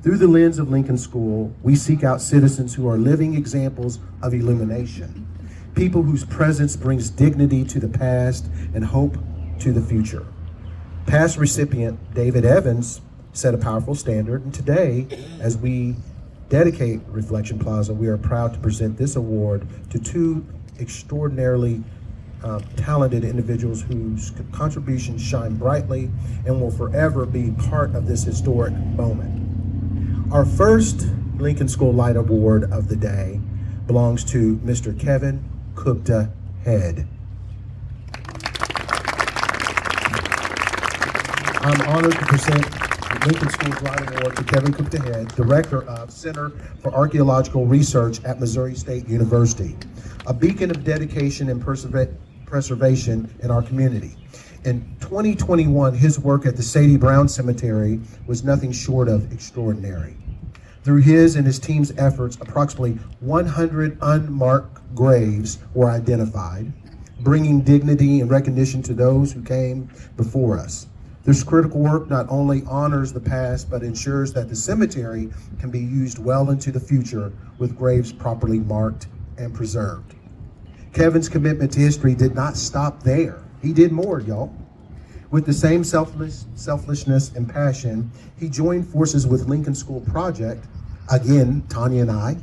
Through the lens of Lincoln School, we seek out citizens who are living examples of illumination, people whose presence brings dignity to the past and hope to the future. Past recipient David Evans set a powerful standard, and today, as we dedicate Reflection Plaza, we are proud to present this award to two extraordinarily talented individuals whose contributions shine brightly and will forever be part of this historic moment. Our first Lincoln School Light Award of the day belongs to Mr. Kevin Kupta Head. I'm honored to present the Lincoln School Light Award to Kevin Kupta Head, Director of Center for Archaeological Research at Missouri State University, a beacon of dedication and preservation in our community. In 2021, his work at the Sadie Brown Cemetery was nothing short of extraordinary. Through his and his team's efforts, approximately 100 unmarked graves were identified, bringing dignity and recognition to those who came before us. This critical work not only honors the past, but ensures that the cemetery can be used well into the future with graves properly marked and preserved. Kevin's commitment to history did not stop there. He did more, y'all. With the same selflessness and passion, he joined forces with Lincoln School Project, again, Tanya and I,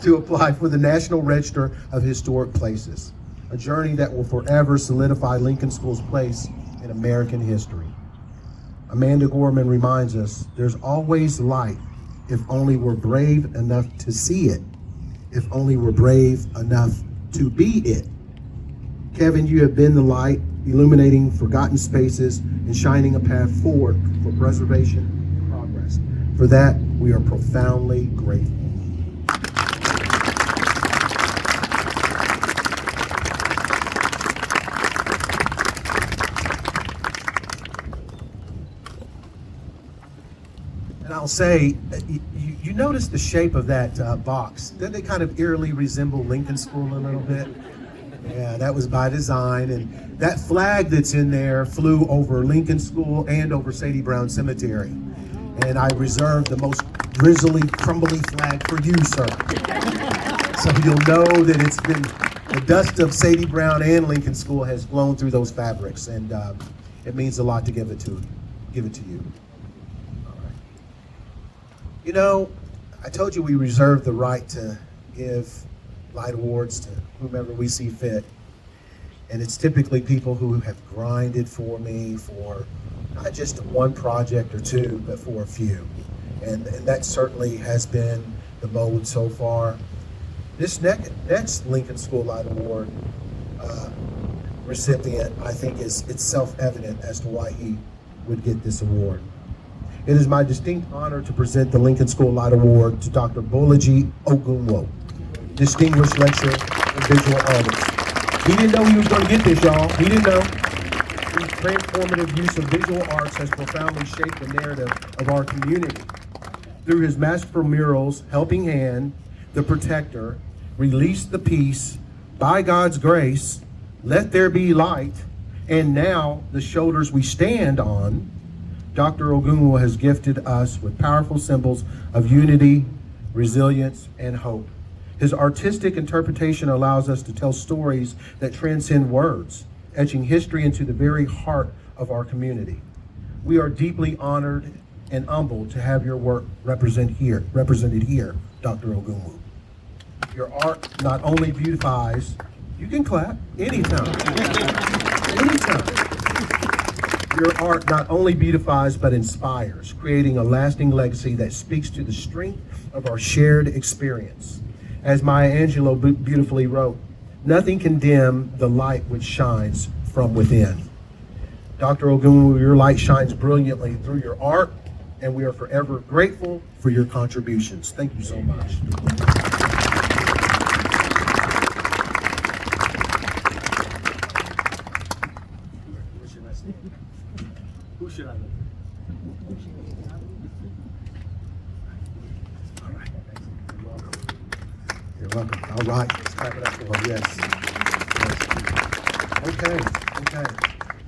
to apply for the National Register of Historic Places, a journey that will forever solidify Lincoln School's place in American history. Amanda Gorman reminds us, there's always light if only we're brave enough to see it, if only we're brave enough to be it. Kevin, you have been the light, illuminating forgotten spaces and shining a path forward for preservation and progress. For that, we are profoundly grateful. And I'll say, you notice the shape of that box. Doesn't it kind of eerily resemble Lincoln School a little bit? Yeah, that was by design. And that flag that's in there flew over Lincoln School and over Sadie Brown Cemetery. And I reserved the most grizzly, crumbly flag for you, sir. So you'll know that it's been, the dust of Sadie Brown and Lincoln School has blown through those fabrics. And it means a lot to give it to you. All right. You know, I told you we reserve the right to give light awards to whomever we see fit. And it's typically people who have grinded for me for not just one project or two, but for a few. And that certainly has been the mode so far. This next Lincoln School Light Award recipient, I think it's self-evident as to why he would get this award. It is my distinct honor to present the Lincoln School Light Award to Dr. Bolaji Ogunwo, distinguished lecturer in visual artists. He didn't know he was going to get this, y'all. He didn't know. His transformative use of visual arts has profoundly shaped the narrative of our community. Through his masterful murals, Helping Hand, The Protector, Release the Peace, By God's Grace, Let There Be Light, and now The Shoulders We Stand On, Dr. Ogunwo has gifted us with powerful symbols of unity, resilience, and hope. His artistic interpretation allows us to tell stories that transcend words, etching history into the very heart of our community. We are deeply honored and humbled to have your work represented here, Dr. Ogunwo. Your art not only beautifies, you can clap anytime. Anytime. Your art not only beautifies, but inspires, creating a lasting legacy that speaks to the strength of our shared experience. As Maya Angelou beautifully wrote, Nothing can dim the light which shines from within. Dr. Ogunwu, your light shines brilliantly through your art, and we are forever grateful for your contributions. Thank you so much. Who should I look at? All right. You're welcome. You're welcome. All right. Let's clap it up for him. Yes. Okay.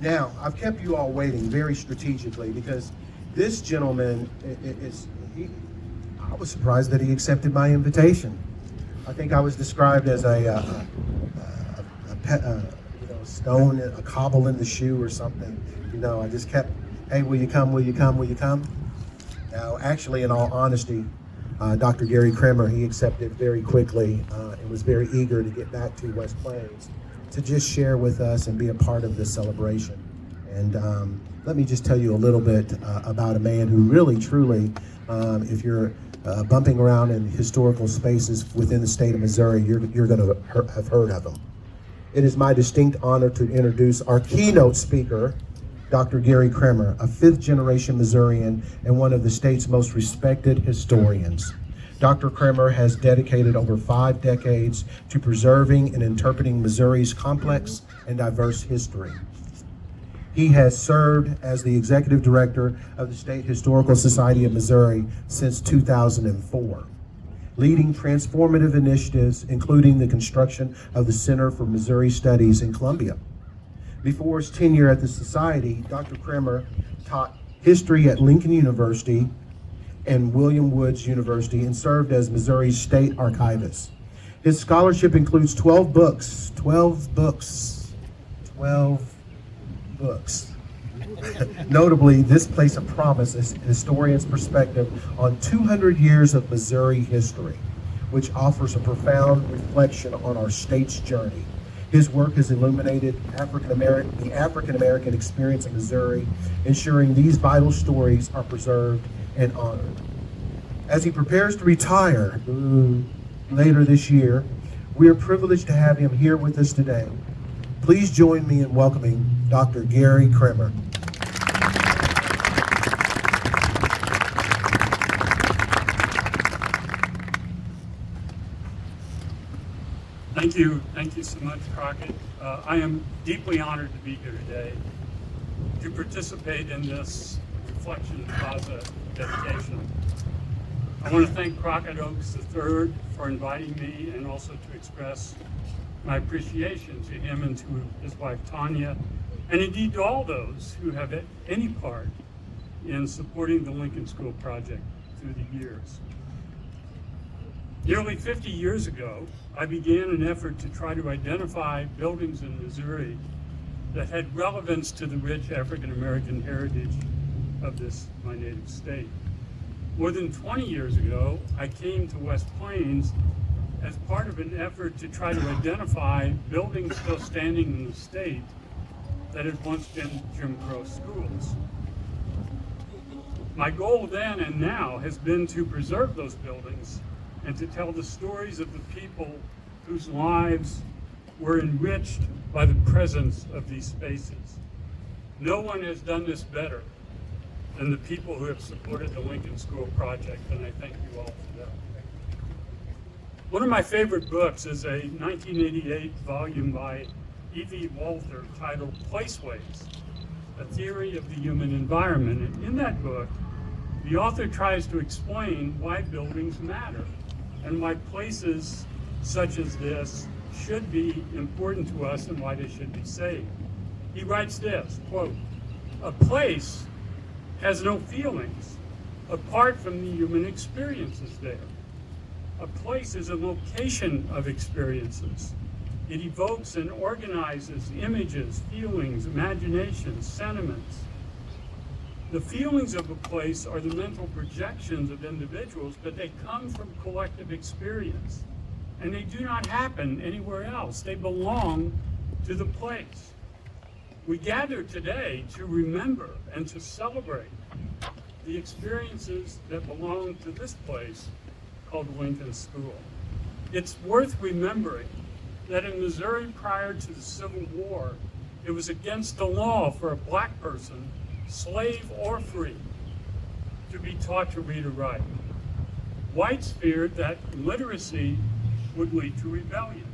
Now, I've kept you all waiting very strategically because this gentleman I was surprised that he accepted my invitation. I think I was described as a stone, a cobble in the shoe or something. I just kept, hey, will you come, will you come, will you come? Now, actually, in all honesty, Dr. Gary Kremer, he accepted very quickly and was very eager to get back to West Plains to just share with us and be a part of this celebration. And let me just tell you a little bit about a man who really, truly, if you're bumping around in historical spaces within the state of Missouri, you're going to have heard of him. It is my distinct honor to introduce our keynote speaker, Dr. Gary Kremer, a fifth-generation Missourian and one of the state's most respected historians. Dr. Kremer has dedicated over 5 decades to preserving and interpreting Missouri's complex and diverse history. He has served as the executive director of the State Historical Society of Missouri since 2004, leading transformative initiatives, including the construction of the Center for Missouri Studies in Columbia. Before his tenure at the Society, Dr. Kremer taught history at Lincoln University and William Woods University and served as Missouri's state archivist. His scholarship includes 12 books. Notably, this place of promise is a historian's perspective on 200 years of Missouri history, which offers a profound reflection on our state's journey. His work has illuminated the African-American experience in Missouri, ensuring these vital stories are preserved and honored. As he prepares to retire later this year, we are privileged to have him here with us today. Please join me in welcoming Dr. Gary Kremer. Thank you so much, Crockett. I am deeply honored to be here today to participate in this Reflection Plaza dedication. I want to thank Crockett Oaks III for inviting me and also to express my appreciation to him and to his wife Tanya, and indeed to all those who have had any part in supporting the Lincoln School Project through the years. Nearly 50 years ago, I began an effort to try to identify buildings in Missouri that had relevance to the rich African-American heritage of this, my native state. More than 20 years ago, I came to West Plains as part of an effort to try to identify buildings still standing in the state that had once been Jim Crow schools. My goal then and now has been to preserve those buildings and to tell the stories of the people whose lives were enriched by the presence of these spaces. No one has done this better than the people who have supported the Lincoln School Project, and I thank you all for that. One of my favorite books is a 1988 volume by E.V. Walther titled Placeways, A Theory of the Human Environment. And in that book, the author tries to explain why buildings matter and why places such as this should be important to us and why they should be saved. He writes this, quote, "A place has no feelings apart from the human experiences there. A place is a location of experiences. It evokes and organizes images, feelings, imaginations, sentiments. The feelings of a place are the mental projections of individuals, but they come from collective experience, and they do not happen anywhere else. They belong to the place. We gather today to remember and to celebrate the experiences that belong to this place called Lincoln School. It's worth remembering that in Missouri prior to the Civil War, it was against the law for a black person, slave or free, to be taught to read or write. Whites feared that literacy would lead to rebellion.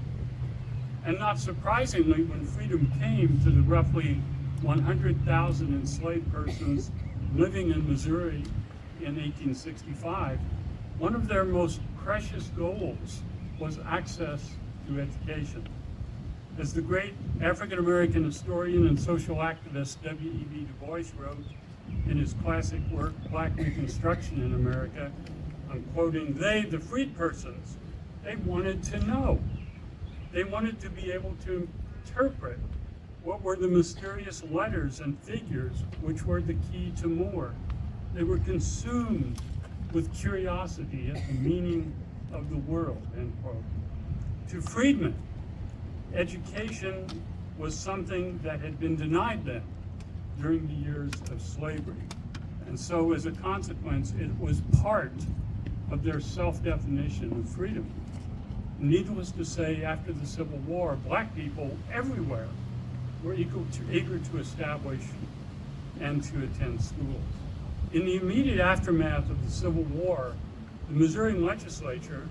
And not surprisingly, when freedom came to the roughly 100,000 enslaved persons living in Missouri in 1865, one of their most precious goals was access to education. As the great African-American historian and social activist W.E.B. Du Bois wrote in his classic work, Black Reconstruction in America, I'm quoting, they, the freed persons, they wanted to know. They wanted to be able to interpret what were the mysterious letters and figures which were the key to more. They were consumed with curiosity at the meaning of the world, end quote. To freedmen, education was something that had been denied them during the years of slavery. And so as a consequence, it was part of their self-definition of freedom. Needless to say, after the Civil War, black people everywhere were eager to establish and to attend schools. In the immediate aftermath of the Civil War, the Missouri legislature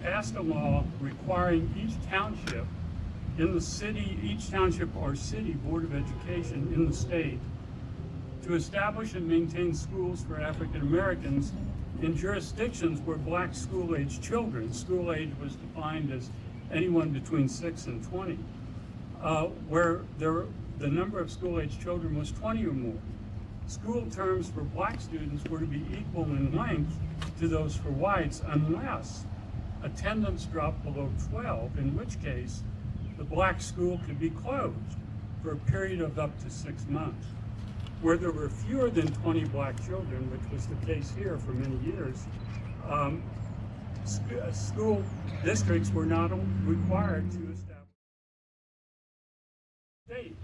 passed a law requiring each township in the city, each township or city board of education in the state to establish and maintain schools for African Americans in jurisdictions where black school-age children, school age was defined as anyone between 6 and 20, where the number of school-age children was 20 or more. School terms for black students were to be equal in length to those for whites unless attendance dropped below 12, in which case the black school could be closed for a period of up to 6 months. Where there were fewer than 20 black children, which was the case here for many years, school districts were not required to establish a state.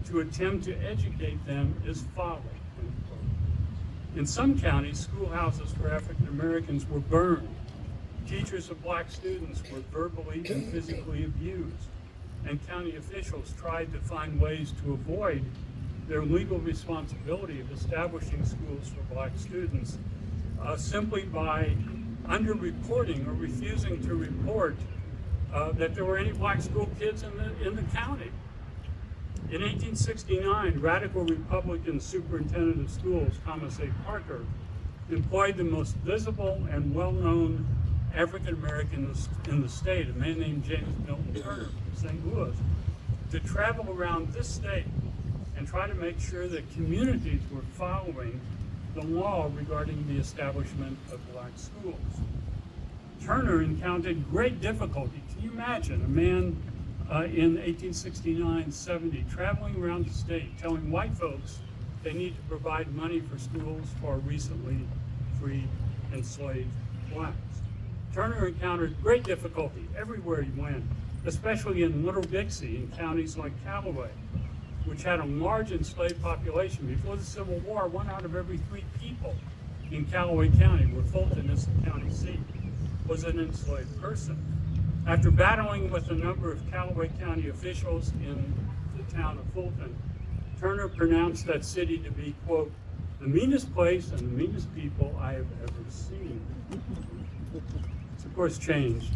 To attempt to educate them is folly. In some counties, schoolhouses for African Americans were burned. Teachers of black students were verbally and physically abused, and county officials tried to find ways to avoid their legal responsibility of establishing schools for black students simply by underreporting or refusing to report that there were any black school kids in the county. In 1869, radical Republican superintendent of schools, Thomas A. Parker, employed the most visible and well-known African Americans in the state, a man named James Milton Turner from St. Louis, to travel around this state and try to make sure that communities were following the law regarding the establishment of black schools. Turner encountered great difficulty. Can you imagine a man in 1869-70 traveling around the state telling white folks they need to provide money for schools for recently freed enslaved blacks? Turner encountered great difficulty everywhere he went, especially in Little Dixie in counties like Callaway, which had a large enslaved population. Before the Civil War, 1 out of every 3 people in Callaway County, where Fulton is the county seat, was an enslaved person. After battling with a number of Callaway County officials in the town of Fulton, Turner pronounced that city to be, quote, the meanest place and the meanest people I have ever seen. It's of course changed.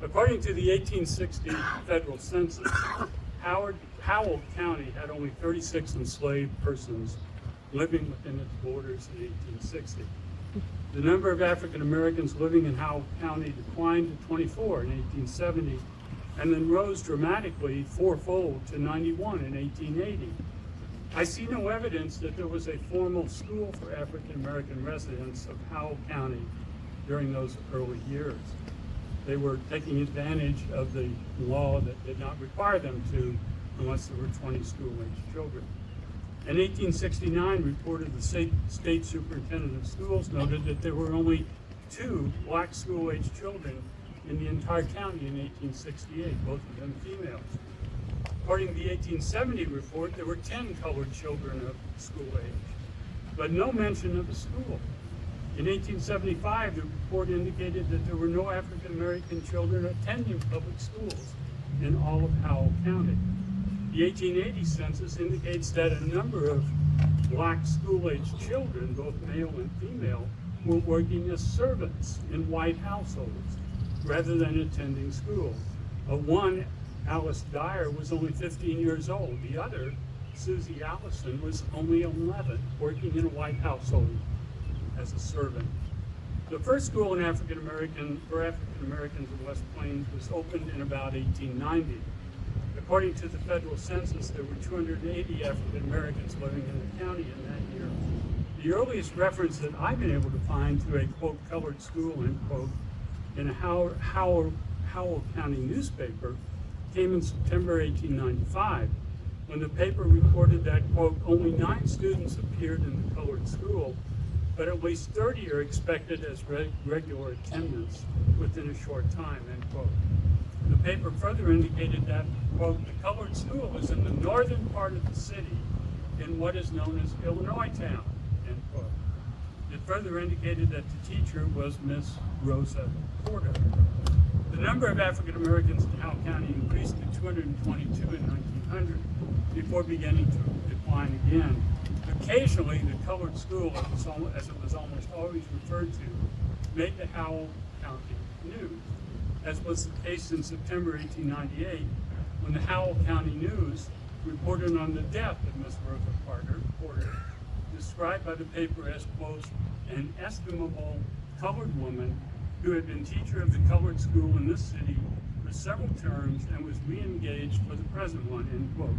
According to the 1860 federal census, Howell County had only 36 enslaved persons living within its borders in 1860. The number of African Americans living in Howell County declined to 24 in 1870, and then rose dramatically fourfold to 91 in 1880. I see no evidence that there was a formal school for African American residents of Howell County during those early years. They were taking advantage of the law that did not require them to, unless there were 20 school-aged children. In 1869, reported the state superintendent of schools noted that there were only 2 black school-aged children in the entire county in 1868, both of them females. According to the 1870 report, there were 10 colored children of school age, but no mention of a school. In 1875, the report indicated that there were no African American children attending public schools in all of Howell County. The 1880 census indicates that a number of black school-aged children, both male and female, were working as servants in white households rather than attending school. One, Alice Dyer, was only 15 years old. The other, Susie Allison, was only 11, working in a white household as a servant. The first school for African Americans in West Plains was opened in about 1890. According to the federal census, there were 280 African Americans living in the county in that year. The earliest reference that I've been able to find to a, quote, colored school, end quote, in a Howell County newspaper came in September 1895, when the paper reported that, quote, only 9 students appeared in the colored school, but at least 30 are expected as regular attendance within a short time, end quote. The paper further indicated that, quote, the colored school is in the northern part of the city in what is known as Illinois Town, end quote. It further indicated that the teacher was Miss Rosa Porter. The number of African Americans in Howell County increased to 222 in 1900 before beginning to decline again. Occasionally, the colored school, as it was almost always referred to, made the Howell County news, as was the case in September 1898, when the Howell County News reported on the death of Miss Rosa Porter, described by the paper as, quote, an estimable colored woman who had been teacher of the colored school in this city for several terms and was re-engaged for the present one, end quote.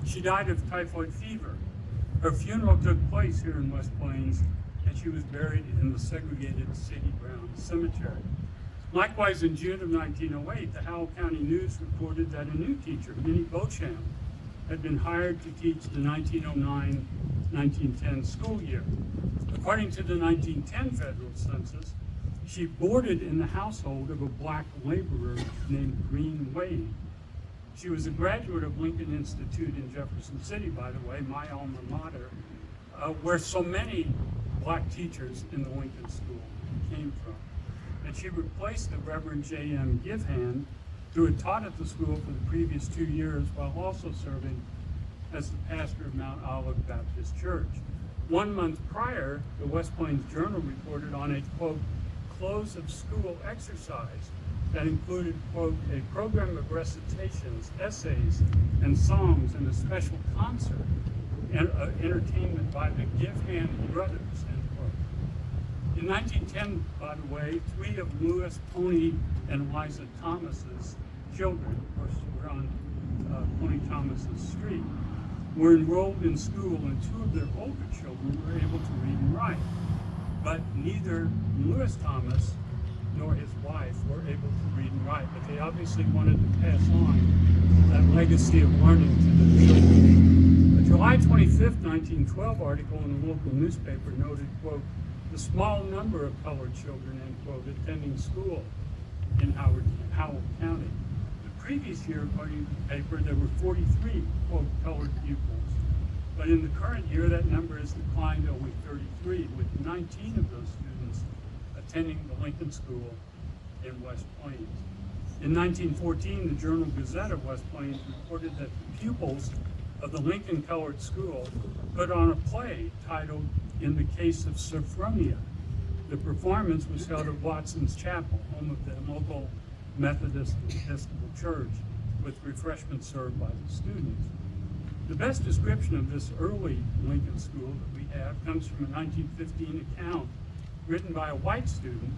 She died of typhoid fever. Her funeral took place here in West Plains, and she was buried in the segregated City Ground Cemetery. Likewise, in June of 1908, the Howell County News reported that a new teacher, Minnie Beauchamp, had been hired to teach the 1909-1910 school year. According to the 1910 federal census, she boarded in the household of a black laborer named Green Wade. She was a graduate of Lincoln Institute in Jefferson City, by the way, my alma mater, where so many black teachers in the Lincoln School came from. And she replaced the Reverend J.M. Givehand, who had taught at the school for the previous 2 years while also serving as the pastor of Mount Olive Baptist Church. 1 month prior, the West Plains Journal reported on a, quote, close of school exercise that included, quote, a program of recitations, essays, and songs, and a special concert and entertainment by the Givehand brothers, end quote. In 1910, by the way, 3 of Lewis, Pony, and Eliza Thomas's children, of course, were on Pony Thomas's street, were enrolled in school, and 2 of their older children were able to read and write. But neither Lewis Thomas nor his wife were able to read and write, but they obviously wanted to pass on that legacy of learning to the children. A July 25th, 1912 article in a local newspaper noted, quote, the small number of colored children, end quote, attending school in Howell County. The previous year, according to the paper, there were 43, quote, colored pupils. But in the current year, that number has declined to only 33, with 19 of those students attending the Lincoln School in West Plains. In 1914, the Journal Gazette of West Plains reported that the pupils of the Lincoln Colored School put on a play titled In the Case of Sophronia. The performance was held at Watson's Chapel, home of the local Methodist Episcopal Church, with refreshments served by the students. The best description of this early Lincoln School that we have comes from a 1915 account written by a white student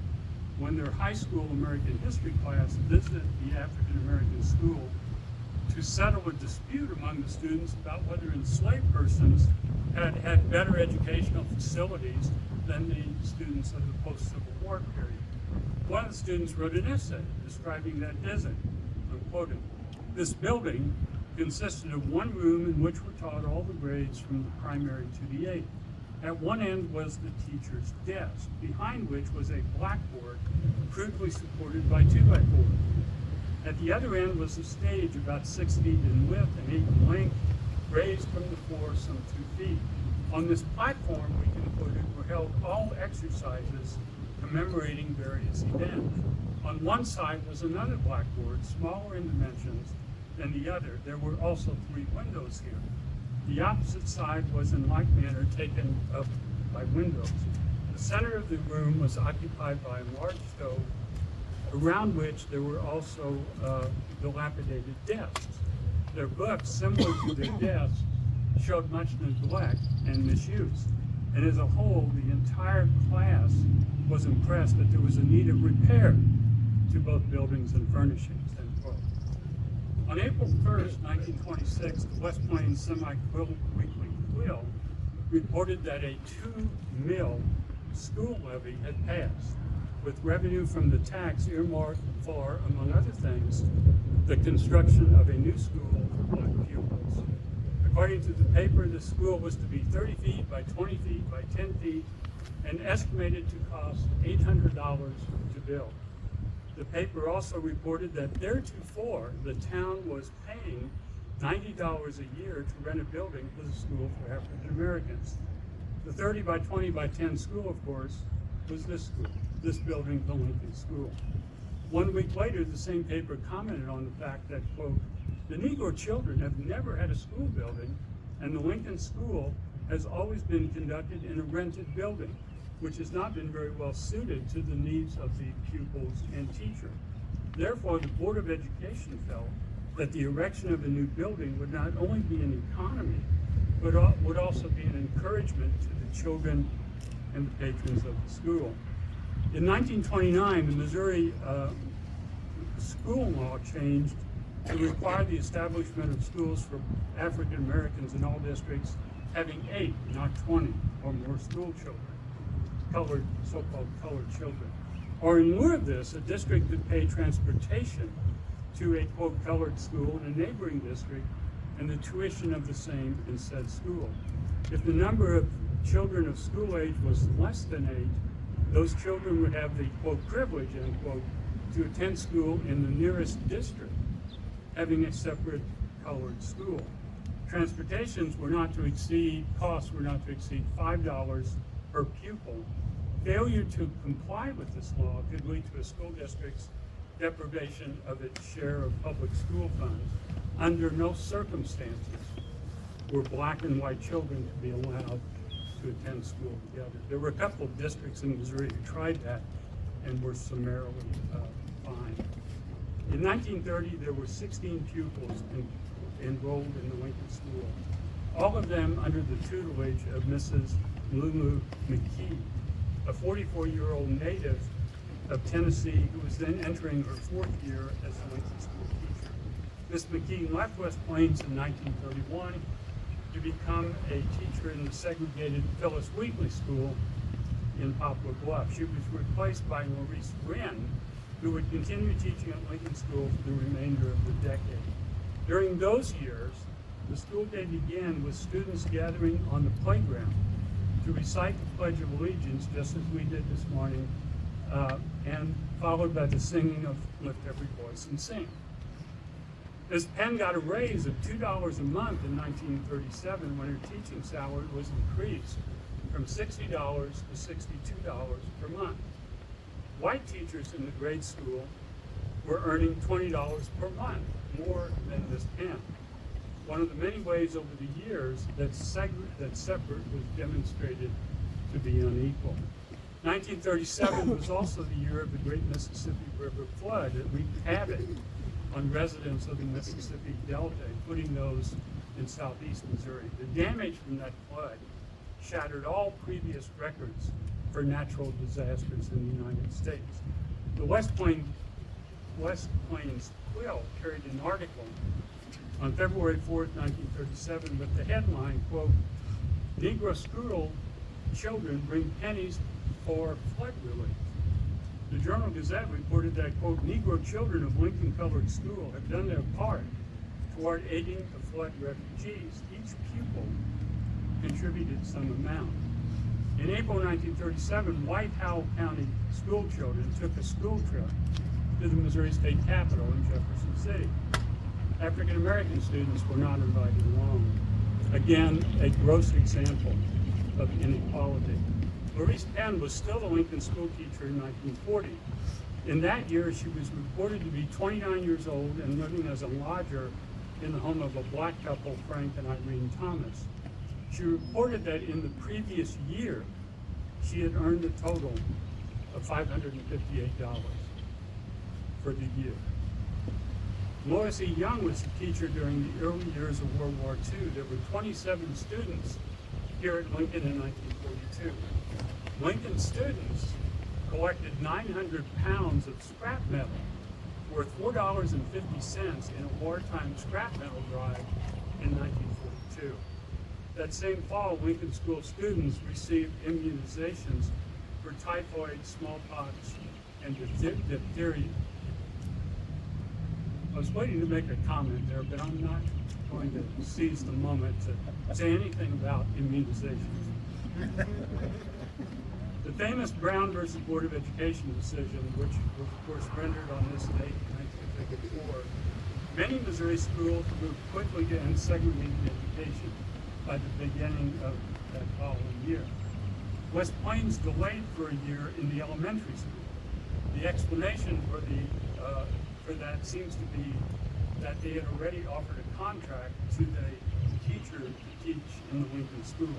when their high school American history class visited the African American school to settle a dispute among the students about whether enslaved persons had better educational facilities than the students of the post-Civil War period. One of the students wrote an essay describing that visit. I'm quoting, this building consisted of one room in which were taught all the grades from the primary to the 8th. At one end was the teacher's desk, behind which was a blackboard crudely supported by 2x4. At the other end was a stage about 6 feet in width and 8 in length, raised from the floor some 2 feet. On this platform, we concluded, were held all exercises commemorating various events. On one side was another blackboard, smaller in dimensions than the other. There were also 3 windows here. The opposite side was in like manner taken up by windows. The center of the room was occupied by a large stove, around which there were also dilapidated desks. Their books, similar to their desks, showed much neglect and misuse. And as a whole, the entire class was impressed that there was a need of repair to both buildings and furnishings, end quote. On April 1st, 1926, the West Plains Semi-Quill Weekly Quill reported that a 2-mill school levy had passed, with revenue from the tax earmarked for, among other things, the construction of a new school for black pupils. According to the paper, the school was to be 30 feet by 20 feet by 10 feet and estimated to cost $800 to build. The paper also reported that theretofore the town was paying $90 a year to rent a building for the school for African Americans. The 30 by 20 by 10 school, of course, was this school, this building, the Lincoln School. 1 week later, the same paper commented on the fact that, quote, the Negro children have never had a school building, and the Lincoln School has always been conducted in a rented building, which has not been very well suited to the needs of the pupils and teacher. Therefore, the Board of Education felt that the erection of a new building would not only be an economy, but would also be an encouragement to the children and the patrons of the school. In 1929, the Missouri school law changed to require the establishment of schools for African Americans in all districts having 8, not 20, or more school children, so-called colored children. Or in lieu of this, a district could pay transportation to a, quote, colored school in a neighboring district and the tuition of the same in said school. If the number of children of school age was less than 8, those children would have the, quote, privilege, end quote, to attend school in the nearest district, having a separate colored school. Transportations were not to exceed, costs were not to exceed $5 per pupil. Failure to comply with this law could lead to a school district's deprivation of its share of public school funds. Under no circumstances were black and white children to be allowed to attend school together. There were a couple of districts in Missouri who tried that and were summarily fined. In 1930, there were 16 pupils enrolled in the Lincoln School, all of them under the tutelage of Mrs. Lulu McKee, a 44-year-old native of Tennessee who was then entering her 4th year as a Lincoln School teacher. Ms. McKee left West Plains in 1931 to become a teacher in the segregated Phyllis Wheatley School in Poplar Bluff. She was replaced by Maurice Wren, who would continue teaching at Lincoln School for the remainder of the decade. During those years, the school day began with students gathering on the playground to recite the Pledge of Allegiance, just as we did this morning, and followed by the singing of Lift Every Voice and Sing. Ms. Penn got a raise of $2 a month in 1937 when her teaching salary was increased from $60 to $62 per month. White teachers in the grade school were earning $20 per month, more than Ms. Penn. One of the many ways over the years that separate was demonstrated to be unequal. 1937 was also the year of the Great Mississippi River flood that wreaked havoc on residents of the Mississippi Delta, including those in southeast Missouri. The damage from that flood shattered all previous records for natural disasters in the United States. The West Plains Quill carried an article on February 4th, 1937 with the headline, quote, Negro school children bring pennies for flood relief. The Journal Gazette reported that, quote, Negro children of Lincoln Colored School have done their part toward aiding the flood refugees. Each pupil contributed some amount. In April 1937, White Howell County school children took a school trip to the Missouri State Capitol in Jefferson City. African American students were not invited along. Again, a gross example of inequality. Maurice Penn was still a Lincoln school teacher in 1940. In that year, she was reported to be 29 years old and living as a lodger in the home of a black couple, Frank and Irene Thomas. She reported that in the previous year, she had earned a total of $558 for the year. Lois E. Young was a teacher during the early years of World War II. There were 27 students here at Lincoln in 1942. Lincoln students collected 900 pounds of scrap metal worth $4.50 in a wartime scrap metal drive in 1942. That same fall, Lincoln School students received immunizations for typhoid, smallpox, and diphtheria. I was waiting to make a comment there, but I'm not going to seize the moment to say anything about immunizations. The famous Brown versus Board of Education decision, which was of course rendered on this date in 1954, many Missouri schools moved quickly to end segregated education by the beginning of that following year. West Plains delayed for a year in the elementary school. The explanation for that seems to be that they had already offered a contract to the teacher to teach in the Lincoln school.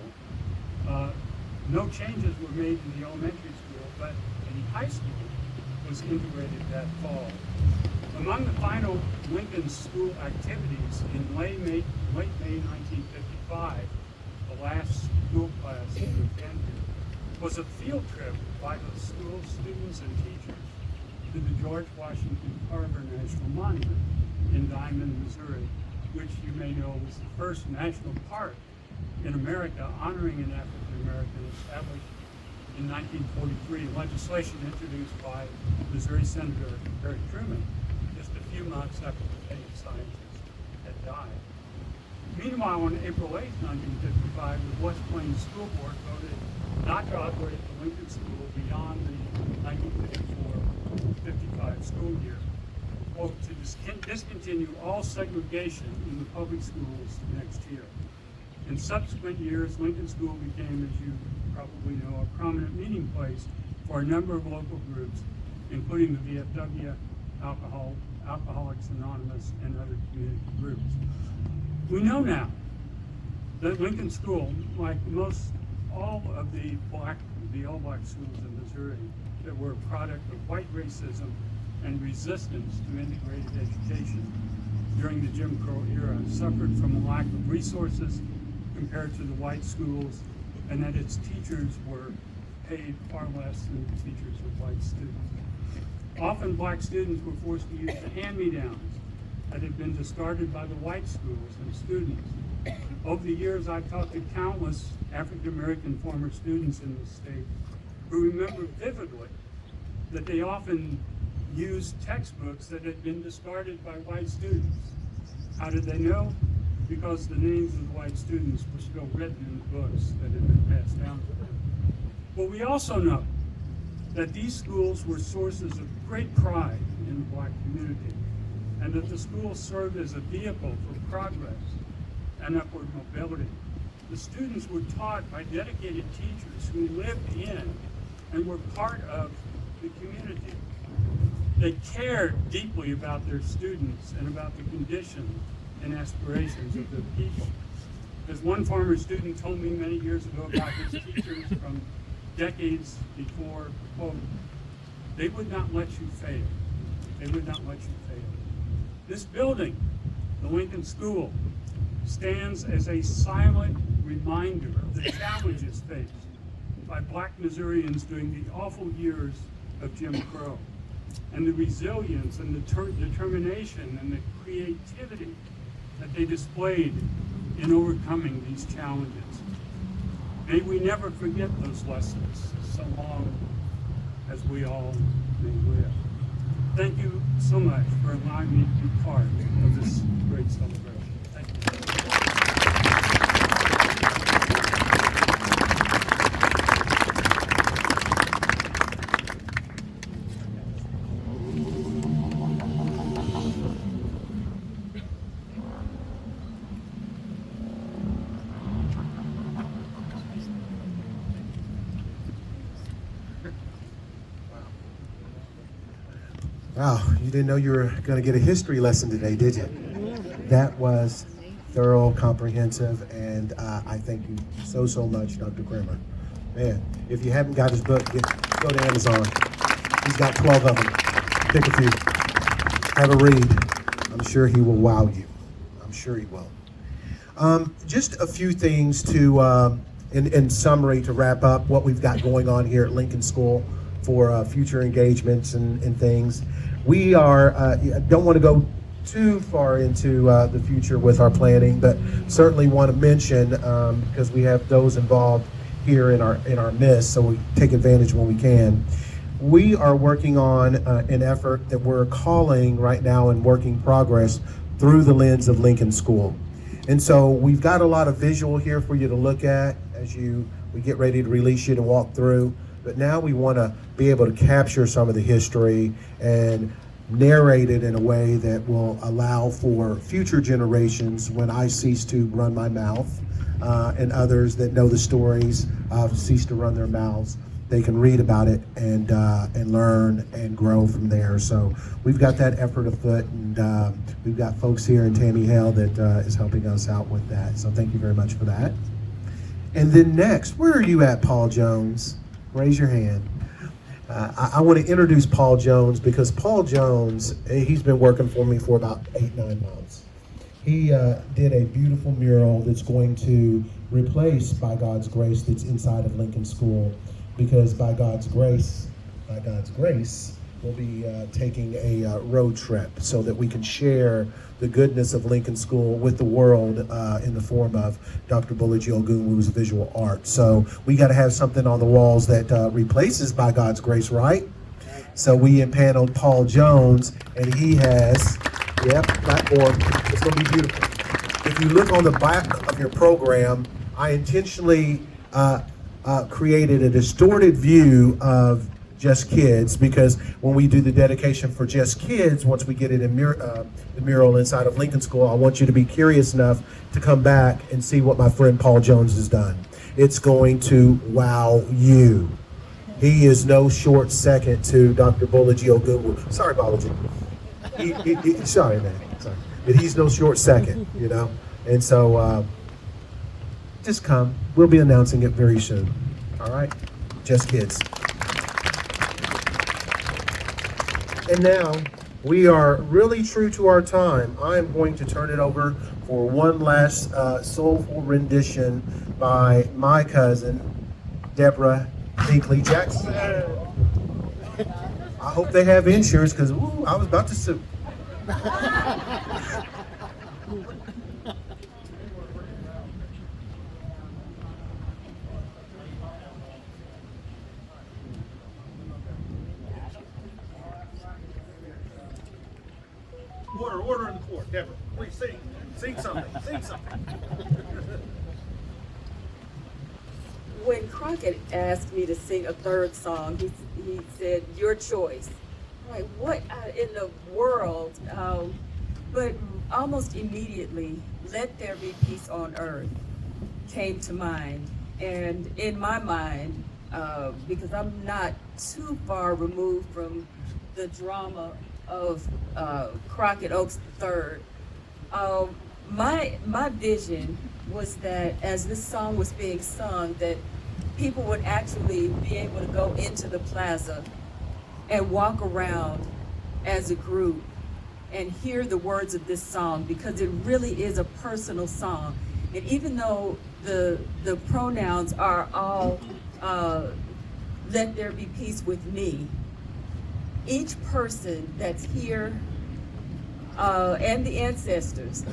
No changes were made in the elementary school, but the high school was integrated that fall. Among the final Lincoln school activities in late May 1955, the last school class to attend was a field trip by the school students and teachers to the George Washington Carver National Monument in Diamond, Missouri, which you may know was the first national park in America honoring an African American, established in 1943, legislation introduced by Missouri Senator Harry Truman just a few months after the famed scientist had died. Meanwhile, on April 8, 1955, the West Plains School Board voted not to operate the Lincoln School beyond the 1954-55 school year, quote, to discontinue all segregation in the public schools next year. In subsequent years, Lincoln School became, as you probably know, a prominent meeting place for a number of local groups, including the VFW, Alcoholics Anonymous, and other community groups. We know now that Lincoln School, like most all of the all-black schools in Missouri that were a product of white racism and resistance to integrated education during the Jim Crow era, suffered from a lack of resources compared to the white schools, and that its teachers were paid far less than the teachers of white students. Often black students were forced to use the hand-me-downs that had been discarded by the white schools and students. Over the years, I've talked to countless African-American former students in the state who remember vividly that they often used textbooks that had been discarded by white students. How did they know? Because the names of the white students were still written in the books that had been passed down to them. But we also know that these schools were sources of great pride in the black community, and that the schools served as a vehicle for progress and upward mobility. The students were taught by dedicated teachers who lived in and were part of the community. They cared deeply about their students and about the condition and aspirations of their people. As one former student told me many years ago about his teachers from decades before, quote, they would not let you fail. They would not let you fail. This building, the Lincoln School, stands as a silent reminder of the challenges faced by black Missourians during the awful years of Jim Crow, and the resilience and the determination and the creativity that they displayed in overcoming these challenges. May we never forget those lessons so long as we all may live. Thank you so much for allowing me to be part of this great celebration. Thank you. Wow, you didn't know you were going to get a history lesson today, did you? That was thorough, comprehensive, and I thank you so much, Dr. Kramer. Man, if you haven't got his book, go to Amazon. He's got 12 of them. Pick a few. Have a read. I'm sure he will wow you. I'm sure he will. Just a few things to, in summary, to wrap up what we've got going on here at Lincoln School for future engagements and things. We are, don't want to go too far into the future with our planning, but certainly want to mention, because we have those involved here in our midst, so we take advantage when we can. We are working on an effort that we're calling right now in working progress through the lens of Lincoln School. And so we've got a lot of visual here for you to look at as we get ready to release you to walk through. But now we want to be able to capture some of the history and narrate it in a way that will allow for future generations, when I cease to run my mouth, and others that know the stories cease to run their mouths, they can read about it and learn and grow from there. So we've got that effort afoot, and we've got folks here in Tammy Hale that is helping us out with that. So thank you very much for that. And then next, where are you at, Paul Jones? Raise your hand. I want to introduce Paul Jones, because Paul Jones, he's been working for me for about 8-9 months. He did a beautiful mural that's going to replace By God's Grace that's inside of Lincoln School, because by God's grace, we'll be taking a road trip so that we can share the goodness of Lincoln School with the world in the form of Dr. Bolaji Ogunwu's visual art. So we got to have something on the walls that replaces By God's Grace, right? So we impaneled Paul Jones, and he has, platform. It's going to be beautiful. If you look on the back of your program, I intentionally created a distorted view of Just Kids, because when we do the dedication for Just Kids, once we get it in the mural inside of Lincoln School, I want you to be curious enough to come back and see what my friend Paul Jones has done. It's going to wow you. He is no short second to Dr. Bolaji Ogunwu. Sorry, Bolaji. Sorry, man. Sorry. But he's no short second, you know? And so just come. We'll be announcing it very soon. All right? Just Kids. And now, we are really true to our time. I am going to turn it over for one last soulful rendition by my cousin, Deborah Hinkley Jackson. I hope they have insurance, because I was about to sue. Order in the court. Deborah, please sing. Sing something. Sing something. When Crockett asked me to sing a third song, he said, "Your choice." I'm like, what in the world? But almost immediately, "Let There Be Peace on Earth" came to mind. And in my mind, because I'm not too far removed from the drama of Crockett Oaks III, my vision was that as this song was being sung, that people would actually be able to go into the plaza and walk around as a group and hear the words of this song, because it really is a personal song. And even though the pronouns are all "Let there be peace with me," each person that's here and the ancestors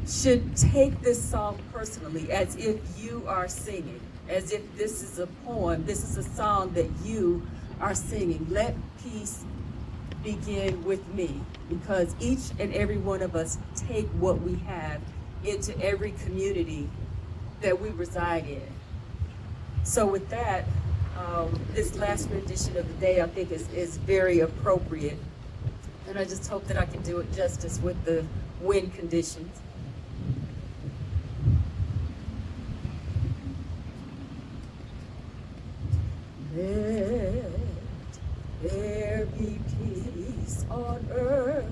should take this song personally, as if you are singing, as if this is a poem, this is a song that you are singing. Let peace begin with me, because each and every one of us take what we have into every community that we reside in. So with that, this last rendition of the day, I think is very appropriate. And I just hope that I can do it justice with the wind conditions. Let there be peace peace on earth,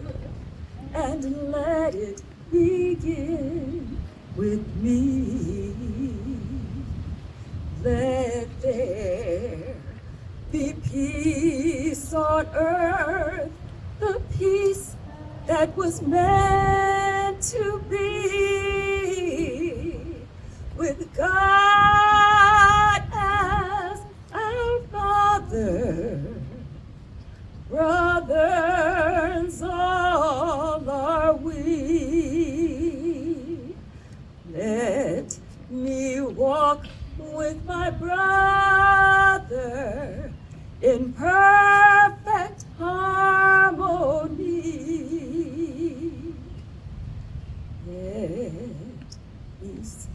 and let it begin with me. Let there be peace on earth, the peace that was meant to be, with God as our Father. Brothers all are we. Let me walk with my brother in perfect harmony. Let peace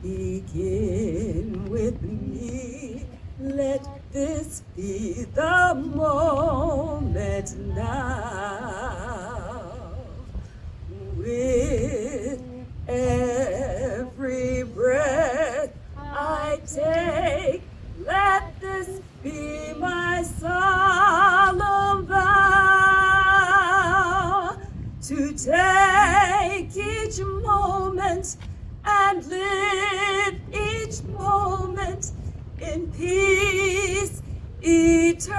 begin with me. Let this be the moment now. With every breath I take, let this be my solemn vow, to take each moment and live each moment in peace eternally.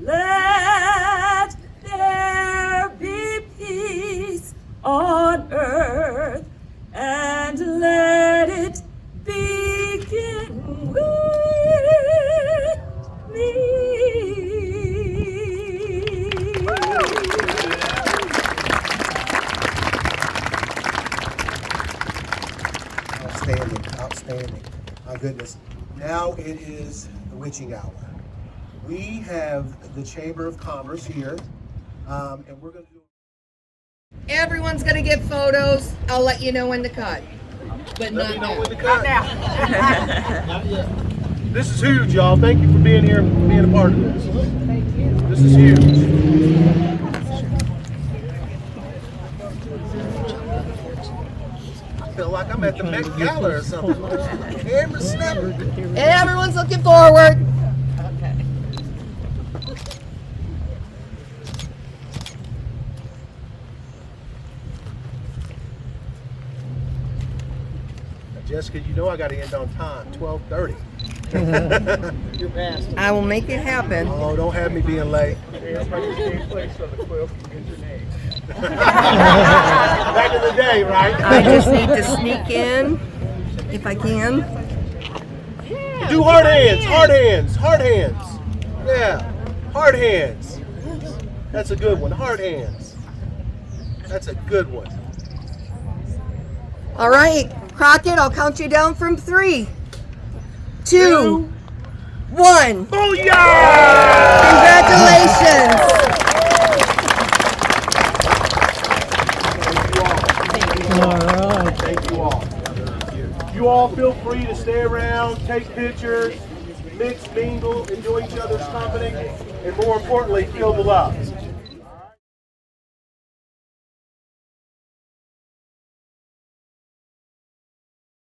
Let there be peace on earth, and let it begin with me. Outstanding, outstanding. My goodness. Now it is the witching hour. We have the Chamber of Commerce here, and we're going to do. Everyone's gonna get photos. I'll let you know when to cut. But not now. This is huge, y'all. Thank you for being here and being a part of this. Thank you. This is huge. I feel like I'm at the Met Gala or something. Camera snapper. Everyone's looking forward. Jessica, you know I got to end on time, 12:30. You're past. I will make it happen. Oh, don't have me being late. Back in the day, right? I just need to sneak in if I can. Do hard hands, hard hands, hard hands. Yeah, hard hands. That's a good one, hard hands. That's a good one. All right, Crockett, I'll count you down from 3, 2, 1. Booyah! Congratulations. Thank you all. You all feel free to stay around, take pictures, mix, mingle, enjoy each other's company, and more importantly, feel the love.